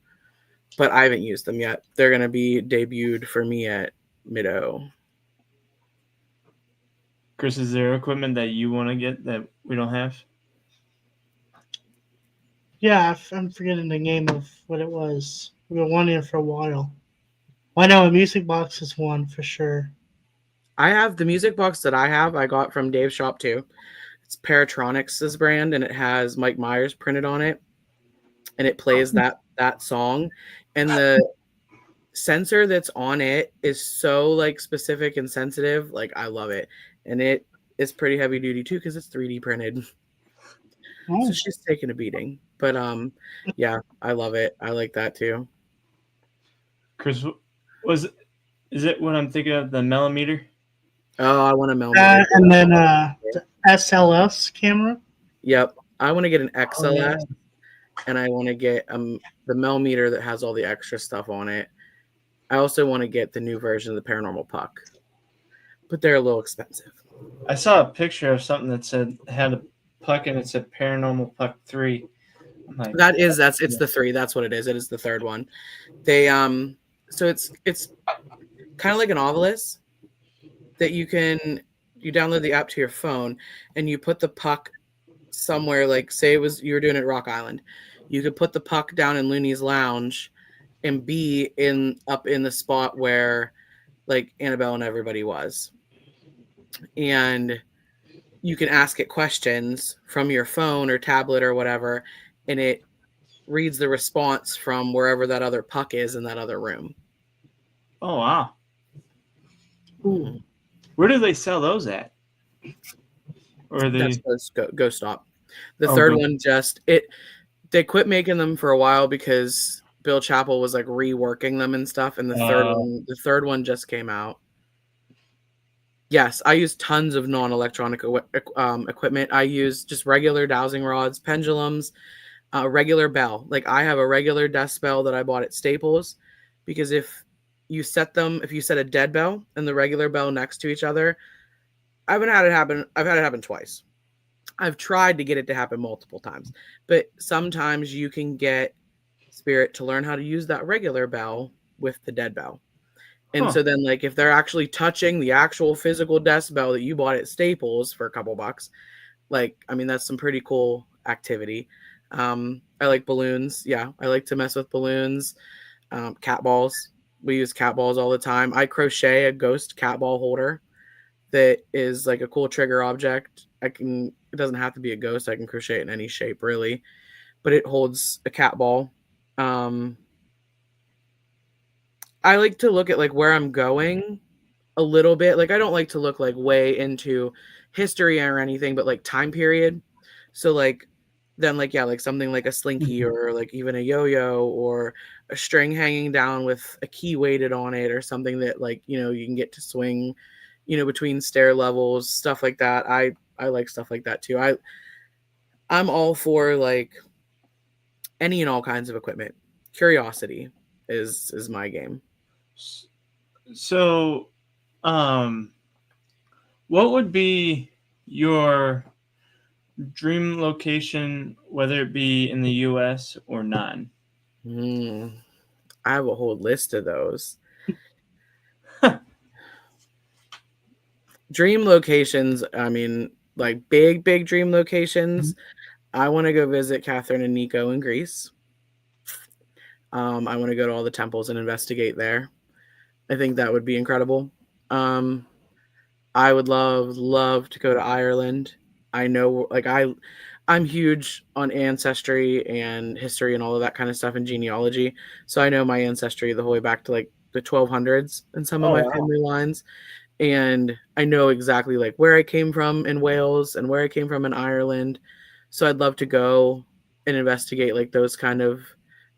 But I haven't used them yet. They're gonna be debuted for me at Mid-O. Chris, is there equipment that you want to get that we don't have? Yeah, I'm forgetting the name of what it was. We've been wanting it for a while. Well, I know a music box is one for sure. I have the music box that I got from Dave's shop too. It's Paratronics' brand, and it has Mike Myers printed on it, and it plays that song, and the sensor that's on it is so like specific and sensitive. Like I love it, and it is pretty heavy duty too because it's 3D printed. Oh. So she's taking a beating, but yeah, I love it. I like that too. Chris, is it what I'm thinking of, the millimeter? Oh, I want a millimeter. And then the SLS camera. Yep, I want to get an XLS, and I want to get the millimeter that has all the extra stuff on it. I also want to get the new version of the Paranormal Puck, but they're a little expensive. I saw a picture of something that had a puck and it said Paranormal Puck 3. Like, it's the 3. That's what it is. It is the third one. They so it's kind of like an Ovilus that you download the app to your phone and you put the puck somewhere, like say you were doing it at Rock Island. You could put the puck down in Looney's Lounge and be up in the spot where like Annabelle and everybody was. And you can ask it questions from your phone or tablet or whatever, and it reads the response from wherever that other puck is in that other room. Oh, wow. Ooh. Where do they sell those at? Or are they... That's Go Stop. The third one they quit making them for a while because Bill Chappell was like reworking them and stuff, and the third one just came out. Yes, I use tons of non-electronic equipment. I use just regular dowsing rods, pendulums, regular bell. Like I have a regular desk bell that I bought at Staples, because if you set a dead bell and the regular bell next to each other, I've had it happen twice. I've tried to get it to happen multiple times, but sometimes you can get spirit to learn how to use that regular bell with the dead bell. And so then, like, if they're actually touching the actual physical desk bell that you bought at Staples for a couple bucks, like, I mean, that's some pretty cool activity. I like balloons. Yeah, I like to mess with balloons. Cat balls. We use cat balls all the time. I crochet a ghost cat ball holder that is like a cool trigger object. It doesn't have to be a ghost. I can crochet it in any shape, really. But it holds a cat ball. I like to look at like where I'm going a little bit. Like I don't like to look like way into history or anything, but like time period. So like then like yeah, like something like a slinky or like even a yo-yo or a string hanging down with a key weighted on it or something that like, you can get to swing, between stair levels, stuff like that. I like stuff like that too. I'm all for like any and all kinds of equipment. Curiosity is my game. So, what would be your dream location, whether it be in the U.S. or not? I have a whole list of those. Dream locations, I mean, like big dream locations. I want to go visit Catherine and Nico in Greece. I want to go to all the temples and investigate there. I think that would be incredible. I would love to go to Ireland. I know, like I'm huge on ancestry and history and all of that kind of stuff and genealogy. So I know my ancestry the whole way back to like the 1200s in some of Oh, my wow. family lines. And I know exactly like where I came from in Wales and where I came from in Ireland. So I'd love to go and investigate like those kind of,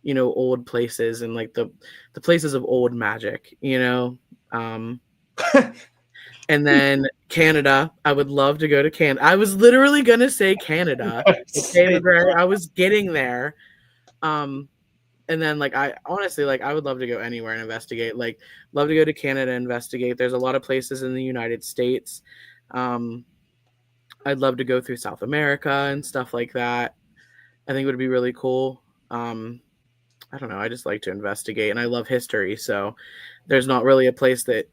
old places and like the places of old magic, and then Canada. I would love to go to Canada. I was literally gonna say Canada. Okay, McGregor, I was getting there. And then like I honestly like I would love to go anywhere and investigate. Like love to go to Canada and investigate. There's a lot of places in the United States. I'd love to go through South America and stuff like that. I think it would be really cool. I don't know. I just like to investigate and I love history. So there's not really a place that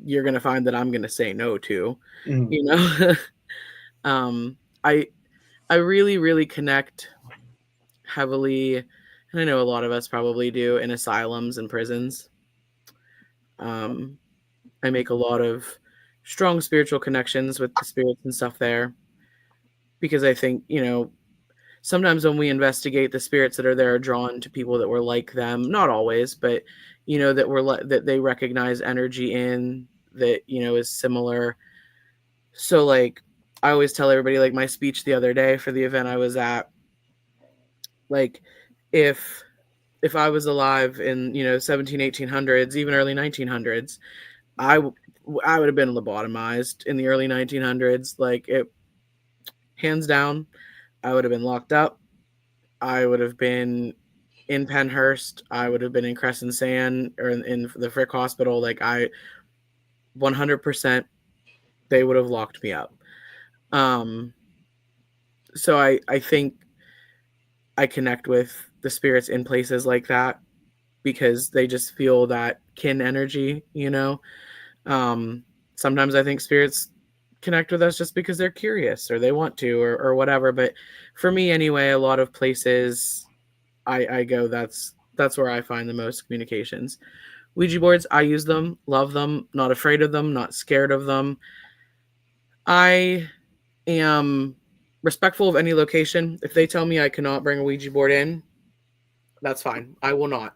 you're going to find that I'm going to say no to, you know? um, I, I really, really connect heavily, and I know a lot of us probably do, in asylums and prisons. I make a lot of strong spiritual connections with the spirits and stuff there because I think, sometimes when we investigate, the spirits that are there are drawn to people that were like them. Not always, but that they recognize energy in that is similar. So like I always tell everybody, like my speech the other day for the event I was at, like if I was alive in 1800s, even early 1900s, I would have been lobotomized in the early 1900s. Like it, hands down, I would have been locked up. I would have been in Penhurst. I would have been in Crescent Sand or in the Frick Hospital. Like 100%, they would have locked me up. So I think I connect with the spirits in places like that because they just feel that kin energy, Sometimes I think spirits connect with us just because they're curious or they want to or whatever. But for me anyway, a lot of places I go, that's where I find the most communications. Ouija boards, I use them, love them, not afraid of them, not scared of them. I am respectful of any location. If they tell me I cannot bring a Ouija board in, that's fine. I will not.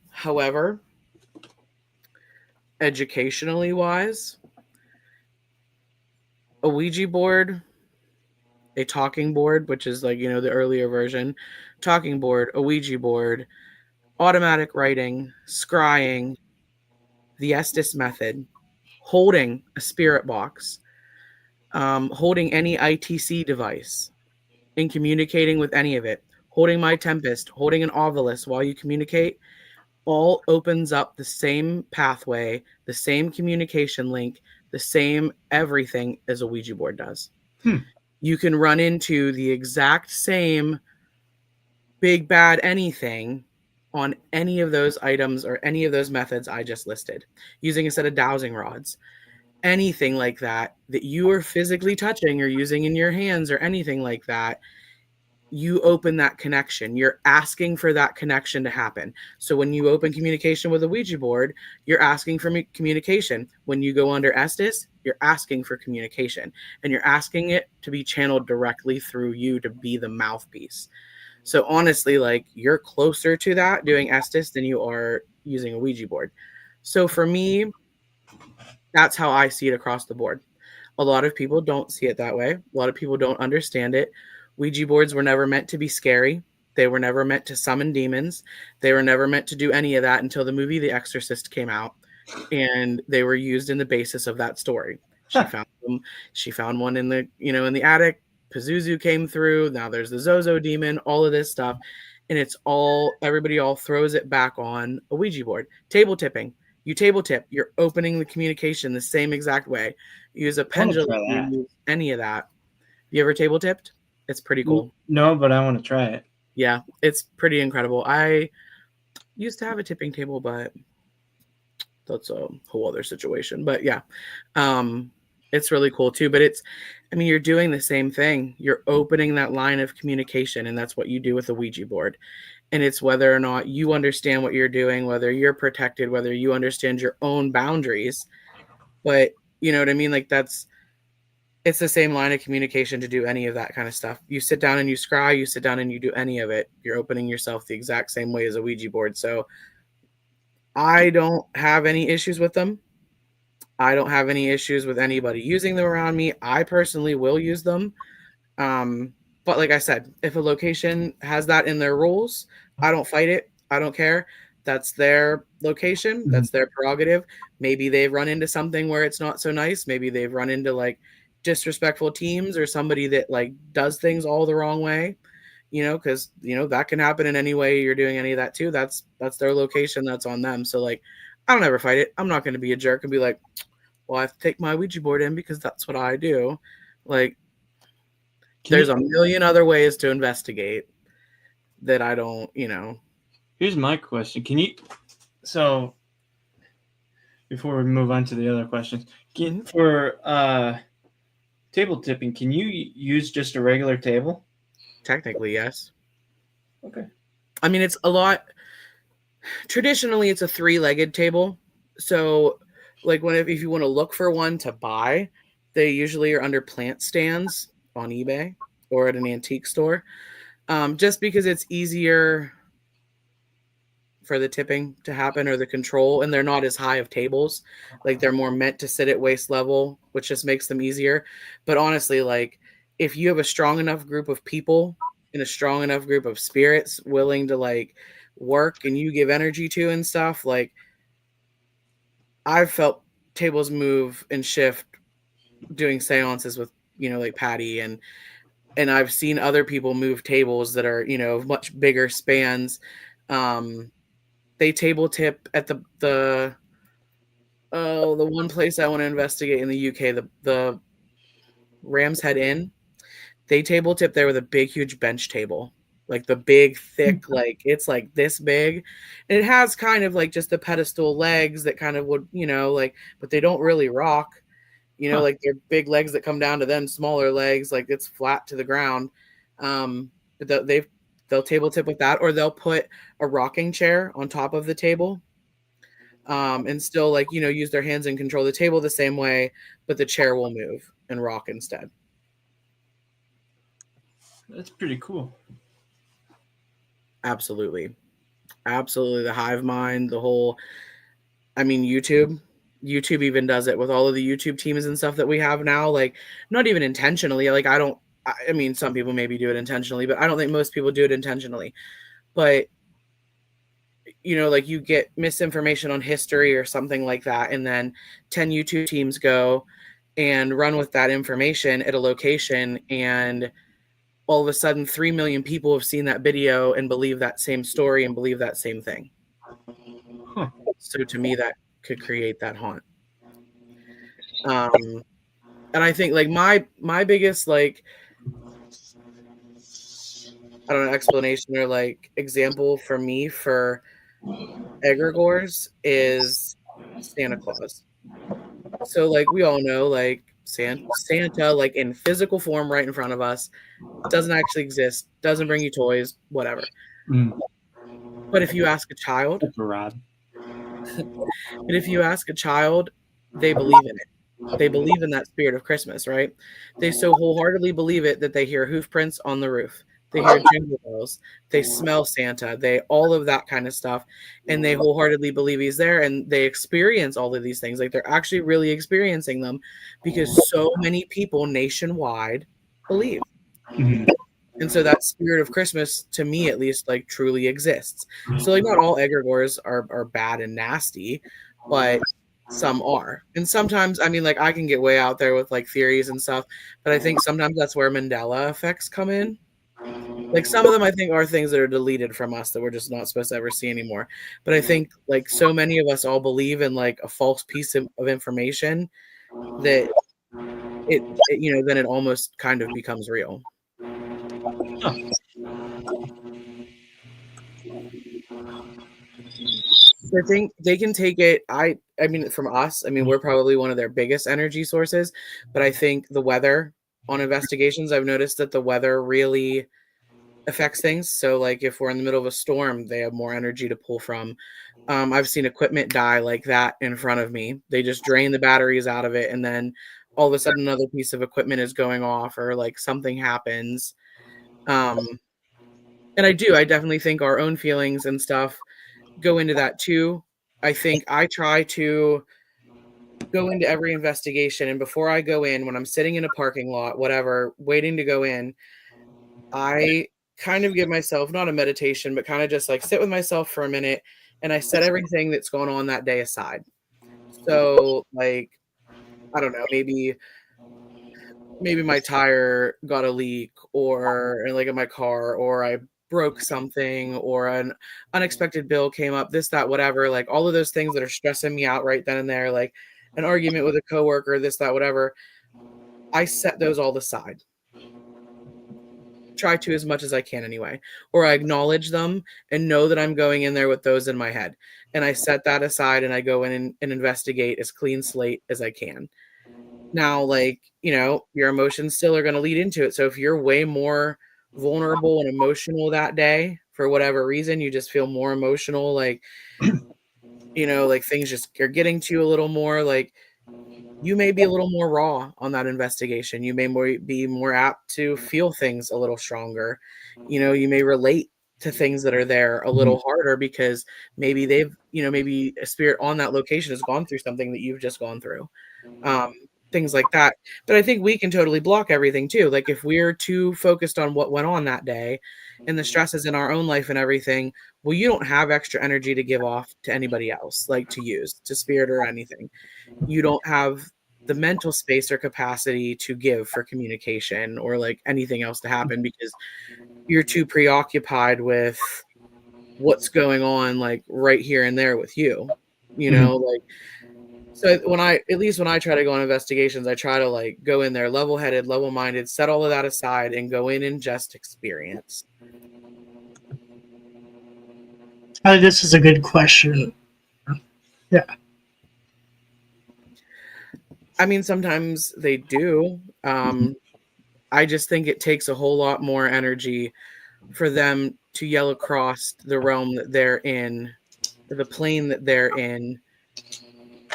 However, educationally wise, a Ouija board, a talking board, which is like, the earlier version, talking board, a Ouija board, automatic writing, scrying, the Estes method, holding a spirit box, holding any ITC device, and communicating with any of it, holding my Tempest, holding an Ovilus while you communicate, all opens up the same pathway, the same communication link, the same everything as a Ouija board does. You can run into the exact same big bad anything on any of those items or any of those methods I just listed, using a set of dowsing rods. Anything like that you are physically touching or using in your hands or anything like that, you open that connection. You're asking for that connection to happen. So when you open communication with a Ouija board, you're asking for communication. When you go under Estes, you're asking for communication, and you're asking it to be channeled directly through you to be the mouthpiece. So honestly, like you're closer to that doing Estes than you are using a Ouija board. So for me, that's how I see it across the board. A lot of people don't see it that way. A lot of people don't understand it. Ouija boards were never meant to be scary. They were never meant to summon demons. They were never meant to do any of that until the movie The Exorcist came out, and they were used in the basis of that story. She found them. She found one in the attic. Pazuzu came through. Now there's the Zozo demon, all of this stuff. And everybody all throws it back on a Ouija board. Table tipping. You table tip, you're opening the communication the same exact way. You use a pendulum, you use any of that. You ever table tipped? It's pretty cool. No, but I want to try it. Yeah, it's pretty incredible. I used to have a tipping table, but that's a whole other situation. But yeah, it's really cool too. But you're doing the same thing. You're opening that line of communication, and that's what you do with a Ouija board. And it's whether or not you understand what you're doing, whether you're protected, whether you understand your own boundaries. But you know what I mean? Like it's the same line of communication to do any of that kind of stuff. You sit down and you scry, you sit down and you do any of it. You're opening yourself the exact same way as a Ouija board. So I don't have any issues with them. I don't have any issues with anybody using them around me. I personally will use them. But like I said, if a location has that in their rules, I don't fight it. I don't care. That's their location. That's their prerogative. Maybe they've run into something where it's not so nice. Maybe they've run into like disrespectful teams or somebody that like does things all the wrong way, because that can happen in any way you're doing any of that too. That's their location. That's on them. So like, I don't ever fight it. I'm not going to be a jerk and be like, well, I have to take my Ouija board in because that's what I do. Like, there's a million other ways to investigate that I don't, Here's my question. So before we move on to the other questions, for table tipping, can you use just a regular table? Technically, yes. Okay. I mean, it's a lot. Traditionally, it's a 3-legged table. So, like, if you want to look for one to buy, they usually are under plant stands on eBay or at an antique store, just because it's easier for the tipping to happen or the control, and they're not as high of tables. Like, they're more meant to sit at waist level, which just makes them easier. But honestly, like, if you have a strong enough group of people and a strong enough group of spirits willing to like work and you give energy to and stuff, like, I've felt tables move and shift doing seances with, like Patty, and I've seen other people move tables that are, much bigger spans. They table tip at the one place I want to investigate in the UK, the Ram's Head Inn. They table tip there with a big, huge bench table, like the big, thick, like it's like this big. And it has kind of like just the pedestal legs that kind of would, like, but they don't really rock. Like they're big legs that come down to them, smaller legs, like it's flat to the ground. But they'll table tip with that, or they'll put a rocking chair on top of the table, and still like, use their hands and control the table the same way, but the chair will move and rock instead. That's pretty cool. Absolutely. The hive mind, the whole, YouTube even does it with all of the YouTube teams and stuff that we have now, like not even intentionally. Like some people maybe do it intentionally, but I don't think most people do it intentionally. But like you get misinformation on history or something like that, and then 10 YouTube teams go and run with that information at a location, and all of a sudden 3 million people have seen that video and believe that same story and believe that same thing. So to me, that could create that haunt. And I think like my biggest like, I don't know, explanation or like example for me for egregores is Santa Claus. So like we all know, like Santa like in physical form right in front of us doesn't actually exist, doesn't bring you toys, whatever. But if you ask a child, they believe in it. They believe in that spirit of Christmas, right? They so wholeheartedly believe it that they hear hoof prints on the roof. They hear jingle bells. They smell Santa. They all of that kind of stuff. And they wholeheartedly believe he's there, and they experience all of these things. Like they're actually really experiencing them because so many people nationwide believe. And so that spirit of Christmas, to me at least, like truly exists. So like not all egregores are bad and nasty, but some are. And sometimes, like I can get way out there with like theories and stuff, but I think sometimes that's where Mandela effects come in. Like some of them I think are things that are deleted from us that we're just not supposed to ever see anymore. But I think like so many of us all believe in like a false piece of information that it then it almost kind of becomes real. I think they can take it. From us, we're probably one of their biggest energy sources, but I think the weather on investigations, I've noticed that the weather really affects things. So like if we're in the middle of a storm, they have more energy to pull from. I've seen equipment die like that in front of me. They just drain the batteries out of it, and then all of a sudden another piece of equipment is going off, or like something happens. And I definitely think our own feelings and stuff go into that too. I think I try to go into every investigation, and before I go in, when I'm sitting in a parking lot, whatever, waiting to go in, I kind of give myself not a meditation, but kind of just like sit with myself for a minute, and I set everything that's going on that day aside. So, like, I don't know, maybe my tire got a leak or like in my car, or I broke something, or an unexpected bill came up, this, that, whatever, like all of those things that are stressing me out right then and there, like an argument with a coworker, this, that, whatever. I set those all aside. Try to, as much as I can anyway, or I acknowledge them and know that I'm going in there with those in my head. And I set that aside and I go in and investigate as clean slate as I can. Now, like, your emotions still are going to lead into it. So if you're way more vulnerable and emotional that day, for whatever reason, you just feel more emotional, like, like things just are getting to you a little more, like, you may be a little more raw on that investigation. You may be more apt to feel things a little stronger. You may relate to things that are there a little harder because maybe maybe a spirit on that location has gone through something that you've just gone through. Things like that. But I think we can totally block everything too. Like if we're too focused on what went on that day and the stresses in our own life and everything, well, you don't have extra energy to give off to anybody else, like to use to spirit or anything. You don't have the mental space or capacity to give for communication or like anything else to happen because you're too preoccupied with what's going on, like right here and there with you, like, so at least when I try to go on investigations, I try to like go in there level-headed, level-minded, set all of that aside and go in and just experience. This is a good question. Yeah. I mean, sometimes they do. I just think it takes a whole lot more energy for them to yell across the realm that they're in, the plane that they're in,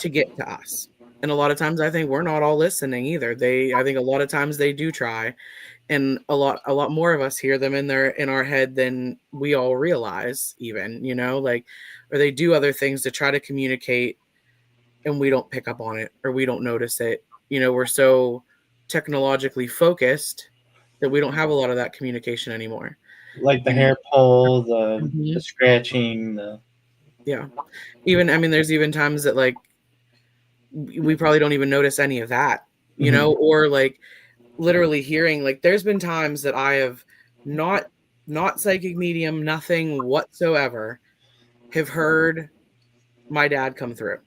to get to us. And a lot of times I think we're not all listening either. I think a lot of times they do try, and a lot more of us hear them in our head than we all realize even, like, or they do other things to try to communicate and we don't pick up on it or we don't notice it. We're so technologically focused that we don't have a lot of that communication anymore. Like the hair pull, the Mhm. scratching, Yeah. Even, I mean, there's even times that like we probably don't even notice any of that, or like literally hearing, like there's been times that I have not psychic medium, nothing whatsoever, have heard my dad come through.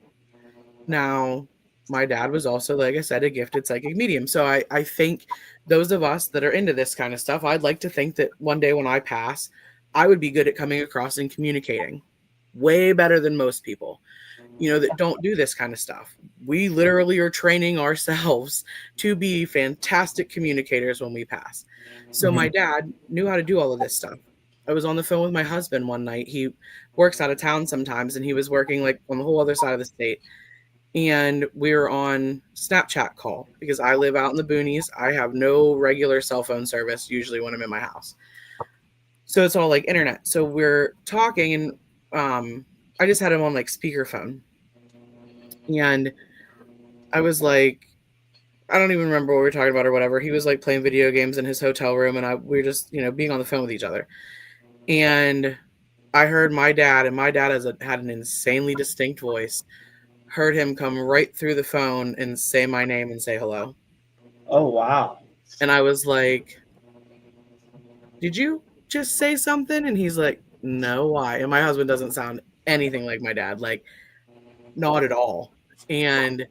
Now, my dad was also, like I said, a gifted psychic medium. So I think those of us that are into this kind of stuff, I'd like to think that one day when I pass, I would be good at coming across and communicating way better than most people, that don't do this kind of stuff. We literally are training ourselves to be fantastic communicators when we pass. So my dad knew how to do all of this stuff. I was on the phone with my husband one night. He works out of town sometimes, and he was working like on the whole other side of the state. And we were on Snapchat call because I live out in the boonies. I have no regular cell phone service usually when I'm in my house. So it's all like internet. So we're talking, and I just had him on like speakerphone. And I was like, I don't even remember what we were talking about or whatever. He was like playing video games in his hotel room, and we were just, being on the phone with each other. And I heard my dad, and my dad had an insanely distinct voice. Heard him come right through the phone and say my name and say hello. Oh, wow. And I was like, did you just say something? And he's like, no, why? And my husband doesn't sound anything like my dad, like not at all. And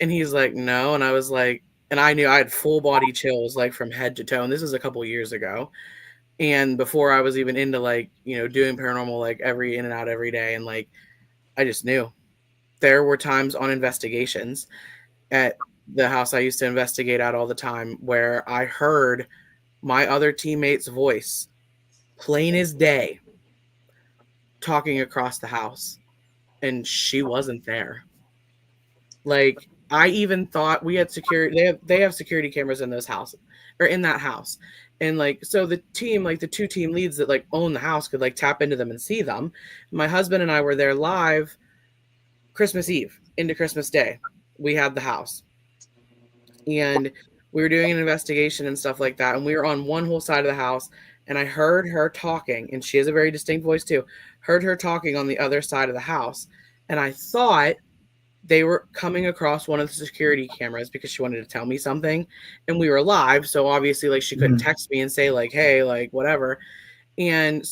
he's like, no. And I was like, and I knew I had full body chills, like from head to toe. And this was a couple years ago. And before I was even into like, doing paranormal, like in and out every day. And like, I just knew there were times on investigations at the house I used to investigate at all the time where I heard my other teammate's voice, plain as day, talking across the house. And she wasn't there. Like, I even thought we had security. They have security cameras in those houses or in that house. And like, so the team, like the two team leads that like own the house could like tap into them and see them. My husband and I were there live Christmas Eve into Christmas Day, we had the house. And we were doing an investigation and stuff like that. And we were on one whole side of the house. And I heard her talking. And she has a very distinct voice too. Heard her talking on the other side of the house. And I thought they were coming across one of the security cameras because she wanted to tell me something. And we were live. So obviously, like, she couldn't text me and say, like, hey, like, whatever. And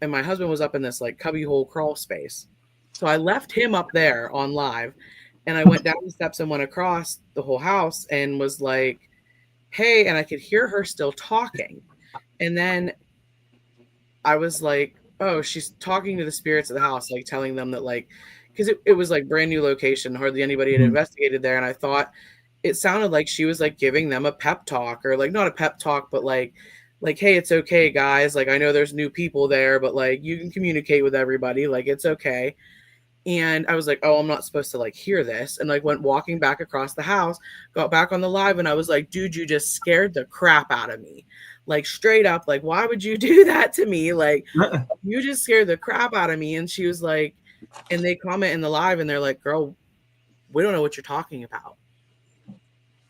my husband was up in this like cubbyhole crawl space. So I left him up there on live, and I went down the steps and went across the whole house and was like, hey, and I could hear her still talking. And then I was like, oh, she's talking to the spirits of the house, like telling them that, like, because it was like brand new location, hardly anybody had investigated there. And I thought it sounded like she was like giving them a pep talk, or like not a pep talk, but like, hey, it's okay, guys. Like, I know there's new people there, but like, you can communicate with everybody. Like, it's okay. And I was like, oh, I'm not supposed to like hear this. And like went walking back across the house, got back on the live, and I was like, dude, you just scared the crap out of me. Like, straight up, like, why would you do that to me? Like, you just scared the crap out of me. And she was like, and they comment in the live and they're like, girl, we don't know what you're talking about.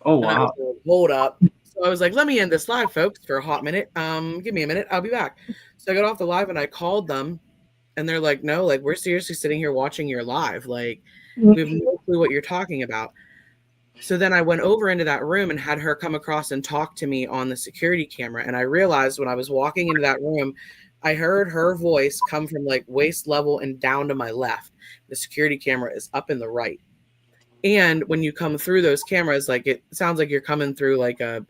Oh, wow. Like, hold up. So I was like, let me end this live, folks, for a hot minute. Give me a minute. I'll be back. So I got off the live and I called them. And they're like, no, like, we're seriously sitting here watching your live. Like, we have no clue what you're talking about. So then I went over into that room and had her come across and talk to me on the security camera. And I realized when I was walking into that room, I heard her voice come from like waist level and down to my left. The security camera is up in the right. And when you come through those cameras, like, it sounds like you're coming through like a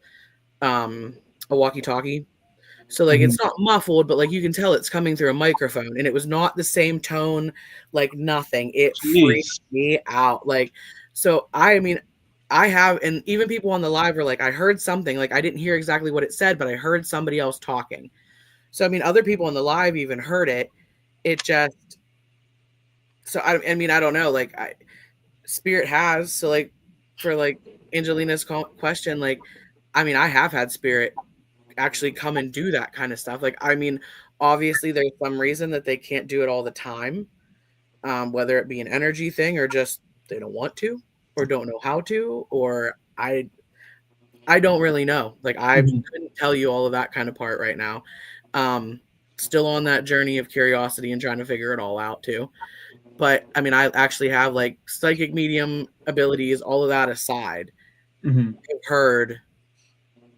walkie-talkie. So like it's not muffled, but like you can tell it's coming through a microphone, and it was not the same tone, like nothing. It freaked me out. Like, so I mean, I have, and even people on the live were like, I heard something, like I didn't hear exactly what it said, but I heard somebody else talking. So I mean, other people on the live even heard it. It just, so I mean, I don't know, like Spirit has, so like for like Angelina's question, like, I mean, I have had Spirit actually come and do that kind of stuff. Like, I mean, obviously there's some reason that they can't do it all the time, whether it be an energy thing or just they don't want to or don't know how to, or I don't really know. Like, I couldn't tell you all of that kind of part right now. Still on that journey of curiosity and trying to figure it all out too. But I mean, I actually have like psychic medium abilities, all of that aside. I've heard,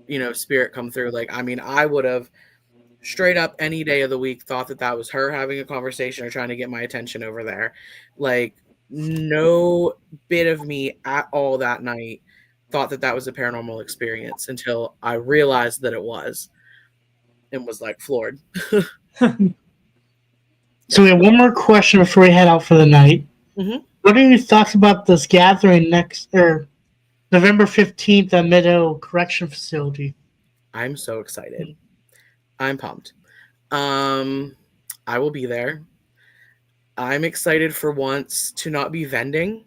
you know, Spirit come through. Like, I mean, I would have straight up any day of the week thought that that was her having a conversation or trying to get my attention over there. Like, no bit of me at all that night thought that that was a paranormal experience until I realized that it was, and was like floored. So we have one more question before we head out for the night. What are your thoughts about this gathering next, or November 15th at Meadow Correction Facility? I'm so excited. I'm pumped. I will be there. I'm excited for once to not be vending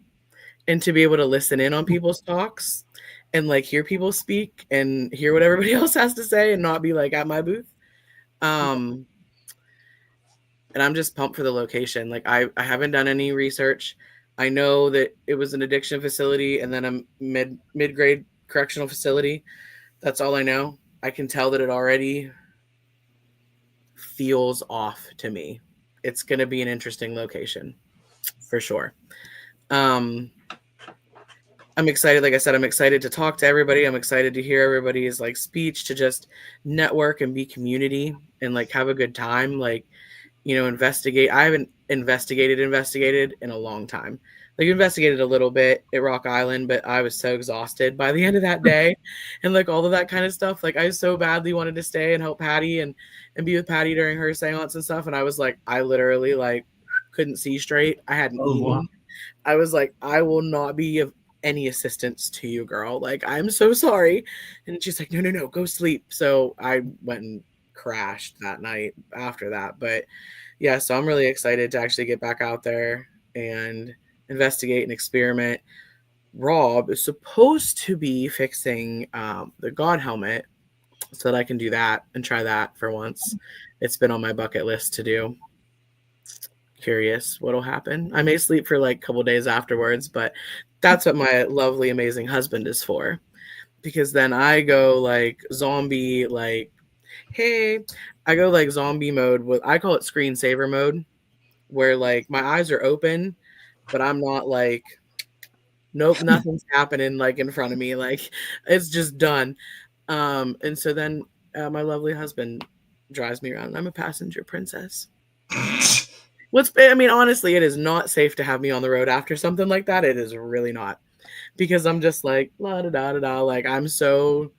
and to be able to listen in on people's talks and like hear people speak and hear what everybody else has to say and not be like at my booth. And I'm just pumped for the location. Like, I haven't done any research. I know that it was an addiction facility and then a mid-grade correctional facility. That's all I know. I can tell that it already feels off to me. It's going to be an interesting location for sure. I'm excited. Like I said, I'm excited to talk to everybody. I'm excited to hear everybody's like speech, to just network and be community and like have a good time. Like, you know, investigate. I haven't investigated in a long time. Like, investigated a little bit at Rock Island, but I was so exhausted by the end of that day and like all of that kind of stuff. Like, I so badly wanted to stay and help Patty and be with Patty during her seance and stuff. And I was like, I literally like couldn't see straight. I hadn't eaten. Wow. I was like, I will not be of any assistance to you, girl. Like, I'm so sorry. And she's like, no, go sleep. So I went and crashed that night after that. But yeah, so I'm really excited to actually get back out there and investigate and experiment. Rob is supposed to be fixing the God helmet so that I can do that and try that for once. It's been on my bucket list to do. curious what'll happen. I may sleep for like a couple days afterwards, but that's what my lovely, amazing husband is for. Because then I go like zombie, like, hey, I go like zombie mode with, I call it screensaver mode, where like my eyes are open, but I'm not like, nope, nothing's happening like in front of me. Like it's just done. And so then my lovely husband drives me around. I'm a passenger princess. I mean, honestly, it is not safe to have me on the road after something like that. It is really not. Because I'm just like, la da da da da. Like I'm so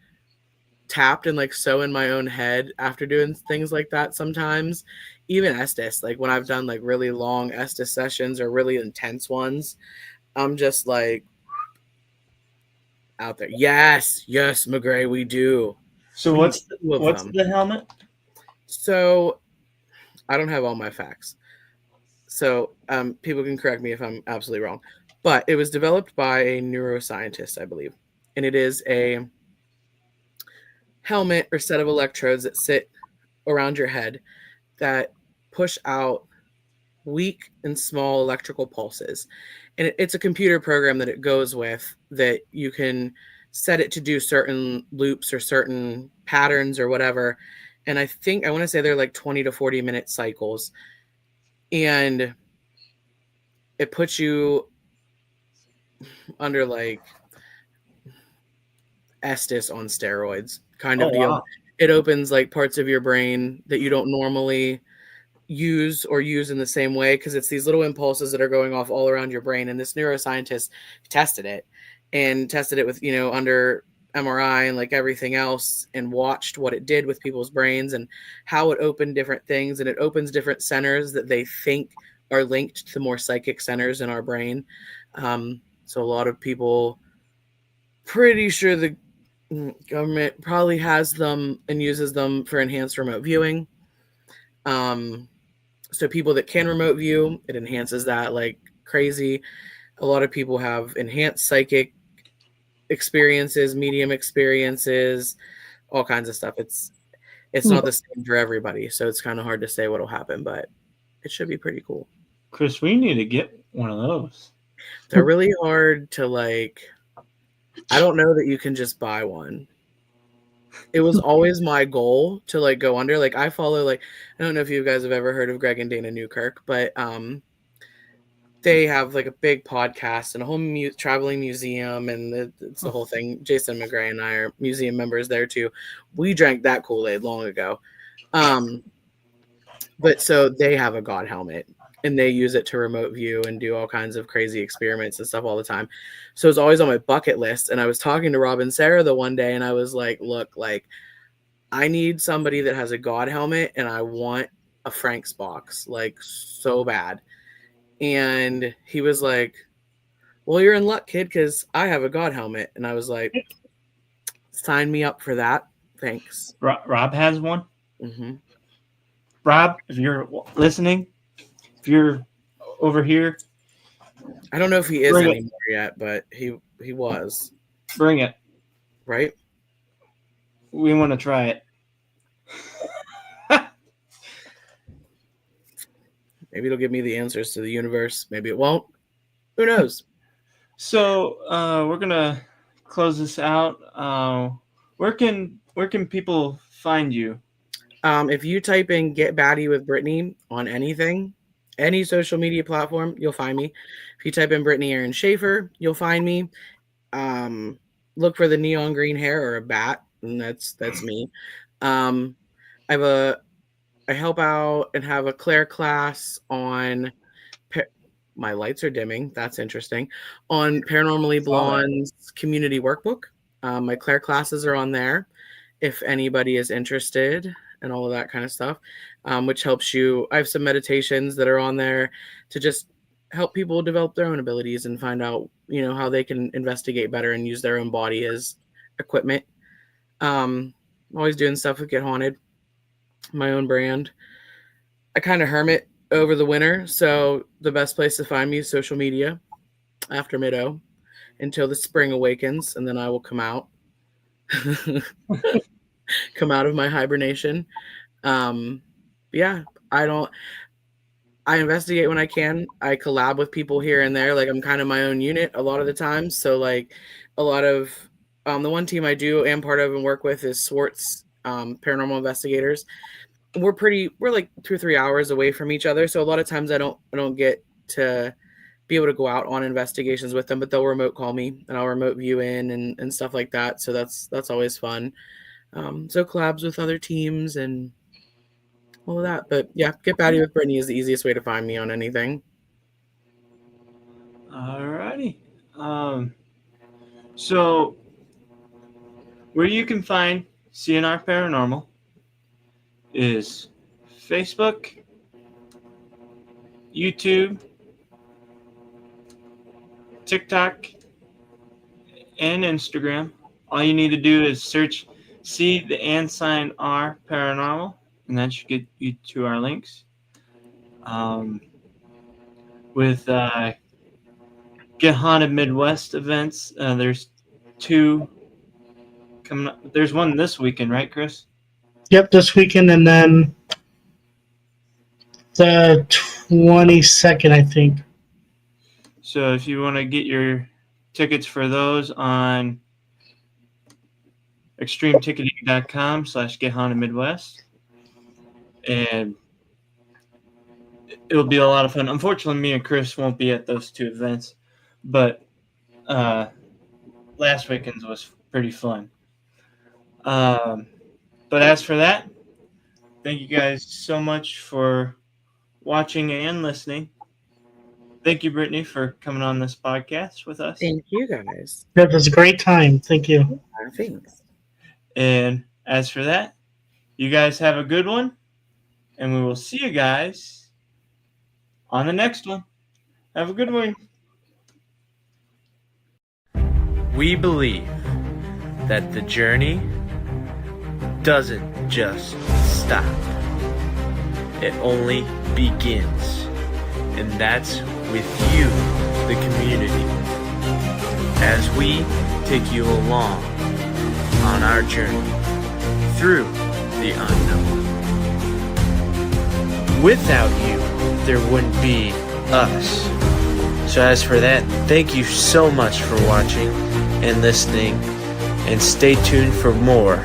tapped and like so in my own head after doing things like that sometimes. Even Estes, like when I've done like really long Estes sessions or really intense ones, I'm just like out there. Yes, McGray, we do. So what's the helmet? So I don't have all my facts. So people can correct me if I'm absolutely wrong. But it was developed by a neuroscientist, I believe. And it is a helmet or set of electrodes that sit around your head that push out weak and small electrical pulses. And it's a computer program that it goes with that you can set it to do certain loops or certain patterns or whatever. And I want to say they're like 20 to 40 minute cycles. And it puts you under like Estes on steroids kind of deal. Wow. It opens like parts of your brain that you don't normally use in the same way, because it's these little impulses that are going off all around your brain. And this neuroscientist tested it with, under MRI and like everything else, and watched what it did with people's brains and how it opened different things. And it opens different centers that they think are linked to more psychic centers in our brain. So a lot of people, pretty sure the government probably has them and uses them for enhanced remote viewing. So people that can remote view, it enhances that like crazy. A lot of people have enhanced psychic experiences, medium experiences, all kinds of stuff. It's not the same for everybody, so it's kind of hard to say what'll happen, but it should be pretty cool. Chris, we need to get one of those. They're really hard to like. I don't know that you can just buy one. It was always my goal to like go under. Like I follow like, I don't know if you guys have ever heard of Greg and Dana Newkirk, but they have like a big podcast and a whole traveling museum, and it's the whole thing. Jason McGray and I are museum members there too. We drank that Kool-Aid long ago. But so they have a God helmet, and they use it to remote view and do all kinds of crazy experiments and stuff all the time. So it's always on my bucket list. And I was talking to Rob and Sarah the one day, and I was like, look, like I need somebody that has a God helmet, and I want a Frank's box, like so bad. And he was like, well, you're in luck, kid, because I have a God helmet. And I was like, sign me up for that. Thanks. Rob has one? Mm-hmm. Rob, if you're listening, if you're over here, I don't know if he is anymore yet, but he was. Bring it. Right? We want to try it. Maybe it'll give me the answers to the universe. Maybe it won't. Who knows? So we're gonna close this out. Where can people find you? If you type in "Get Batty with Brittany" on anything, any social media platform, you'll find me. If you type in Brittany Aaron Schaefer, you'll find me. Look for the neon green hair or a bat, and that's me. I help out and have a Claire class on. My lights are dimming. That's interesting. On Paranormally Blonde's community workbook. My Claire classes are on there if anybody is interested and all of that kind of stuff, which helps you. I have some meditations that are on there to just help people develop their own abilities and find out, how they can investigate better and use their own body as equipment. Always doing stuff with Get Haunted, my own brand. I kind of hermit over the winter, so the best place to find me is social media after mid-O until the spring awakens, and then I will come out of my hibernation. Yeah, I investigate when I can. I collab with people here and there. Like I'm kind of my own unit a lot of the times. So like a lot of the one team I do am part of and work with is Swartz Paranormal Investigators. We're like 2 or 3 hours away from each other. So a lot of times I don't get to be able to go out on investigations with them, but they'll remote call me and I'll remote view in and stuff like that. So that's always fun. So collabs with other teams and all of that. But yeah, Get Batty with Brittany is the easiest way to find me on anything. Alrighty. So where you can find CNR Paranormal is Facebook, YouTube, TikTok, and Instagram. All you need to do is search C the & R Paranormal, and that should get you to our links. With Get Haunted Midwest events, there's 2 coming up. There's one this weekend, right, Chris? Yep, this weekend, and then the 22nd, I think. So if you want to get your tickets for those on extremeticketing.com/GetHauntedMidwest, and it'll be a lot of fun. Unfortunately, me and Chris won't be at those 2 events, but last weekend's was pretty fun. But as for that, thank you guys so much for watching and listening. Thank you, Brittany, for coming on this podcast with us. Thank you, guys. It was a great time. Thank you. Thanks. And as for that, you guys have a good one, and we will see you guys on the next one. Have a good one. We believe that the journey doesn't just stop. It only begins. And that's with you, the community, as we take you along on our journey through the unknown. Without you, there wouldn't be us. So as for that, thank you so much for watching and listening, and stay tuned for more